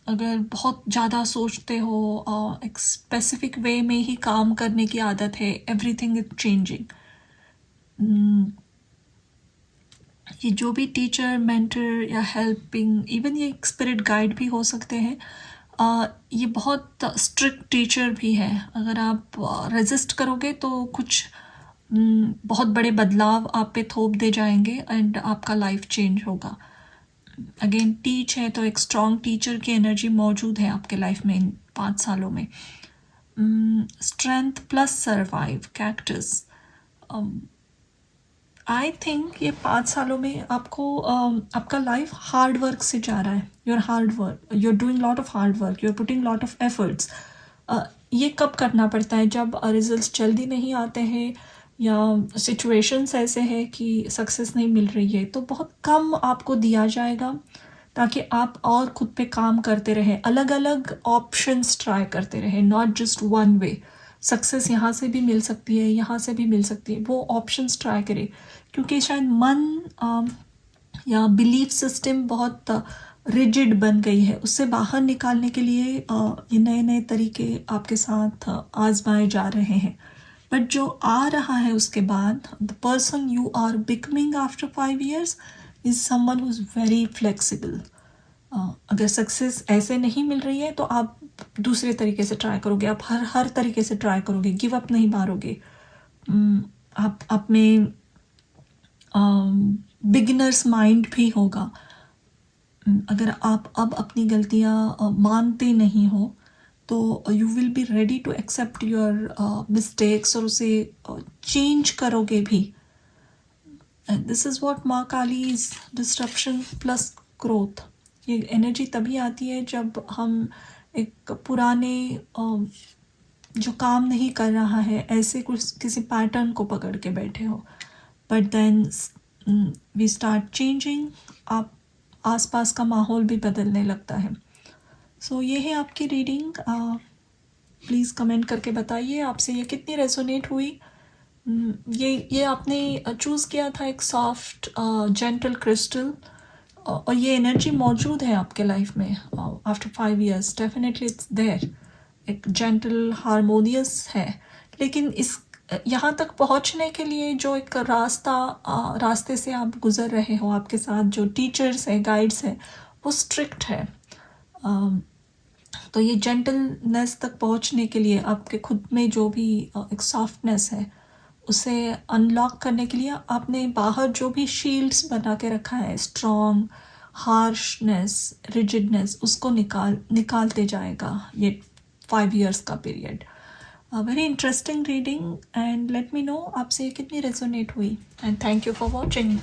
अगर बहुत ज़्यादा सोचते हो, एक स्पेसिफिक वे में ही काम करने की आदत है, एवरीथिंग इज चेंजिंग. ये जो भी टीचर, मेंटर या हेल्पिंग, इवन ये स्पिरिट गाइड भी हो सकते हैं. ये बहुत स्ट्रिक्ट टीचर भी है. अगर आप रेजिस्ट करोगे तो कुछ बहुत बड़े बदलाव आप पे थोप दे जाएंगे एंड आपका लाइफ चेंज होगा. अगेन टीच है तो एक स्ट्रॉन्ग टीचर की एनर्जी मौजूद है आपके लाइफ में इन 5 सालों में. Strength plus survive, cactus. I think ये 5 सालों में आपको आपका लाइफ हार्ड वर्क से जा रहा है. You're hard work, you're doing lot of hard work, you're putting lot of efforts. ये कब करना पड़ता है? जब रिजल्ट्स जल्दी नहीं आते हैं या सिचुएशंस ऐसे हैं कि सक्सेस नहीं मिल रही है, तो बहुत कम आपको दिया जाएगा ताकि आप और खुद पे काम करते रहें, अलग अलग ऑप्शंस ट्राई करते रहें, not just one way. Success यहाँ से भी मिल सकती है, यहाँ से भी मिल सकती है, वो ऑप्शंस ट्राई करें. क्योंकि शायद मन या बिलीफ सिस्टम बहुत रिजिड बन गई है, उससे बाहर निकालने के लिए ये नए नए तरीके आपके साथ आजमाए जा रहे हैं. बट जो आ रहा है उसके बाद, the person you are becoming after 5 years is someone who is very flexible. अगर सक्सेस ऐसे नहीं मिल रही है तो आप दूसरे तरीके से ट्राई करोगे, आप हर तरीके से ट्राई करोगे, गिव अप नहीं मारोगे. आप में बिगिनर्स माइंड भी होगा. अगर आप अब अपनी गलतियाँ मानते नहीं हो तो you will be ready to accept your mistakes और उसे चेंज करोगे भी. दिस इज़ वॉट माँ Kali is. Disruption plus growth. ये एनर्जी तभी आती है जब हम एक पुराने जो काम नहीं कर रहा है ऐसे कुछ किसी पैटर्न को पकड़ के बैठे हो. But then we start changing. आप आसपास का माहौल भी बदलने लगता है. सो ये है आपकी रीडिंग. प्लीज़ कमेंट करके बताइए आपसे ये कितनी रेजोनेट हुई. ये आपने चूज़ किया था एक सॉफ्ट जेंटल क्रिस्टल, और ये एनर्जी मौजूद है आपके लाइफ में after 5 years, definitely it's there, एक जेंटल हारमोनियस है। लेकिन इस यहाँ तक पहुँचने के लिए जो एक रास्ते से आप गुजर रहे हो, आपके साथ जो टीचर्स हैं, गाइड्स हैं, वो स्ट्रिक्ट है। तो ये जेंटलनेस तक पहुंचने के लिए आपके खुद में जो भी एक सॉफ्टनेस है, उसे अनलॉक करने के लिए आपने बाहर जो भी शील्ड्स बना के रखा है, स्ट्रॉन्ग, हार्शनेस, रिजिडनेस, उसको निकालते जाएगा ये 5 years का period. Very interesting reading, and let me know आपसे ये कितनी रेजोनेट हुई, and thank you for watching.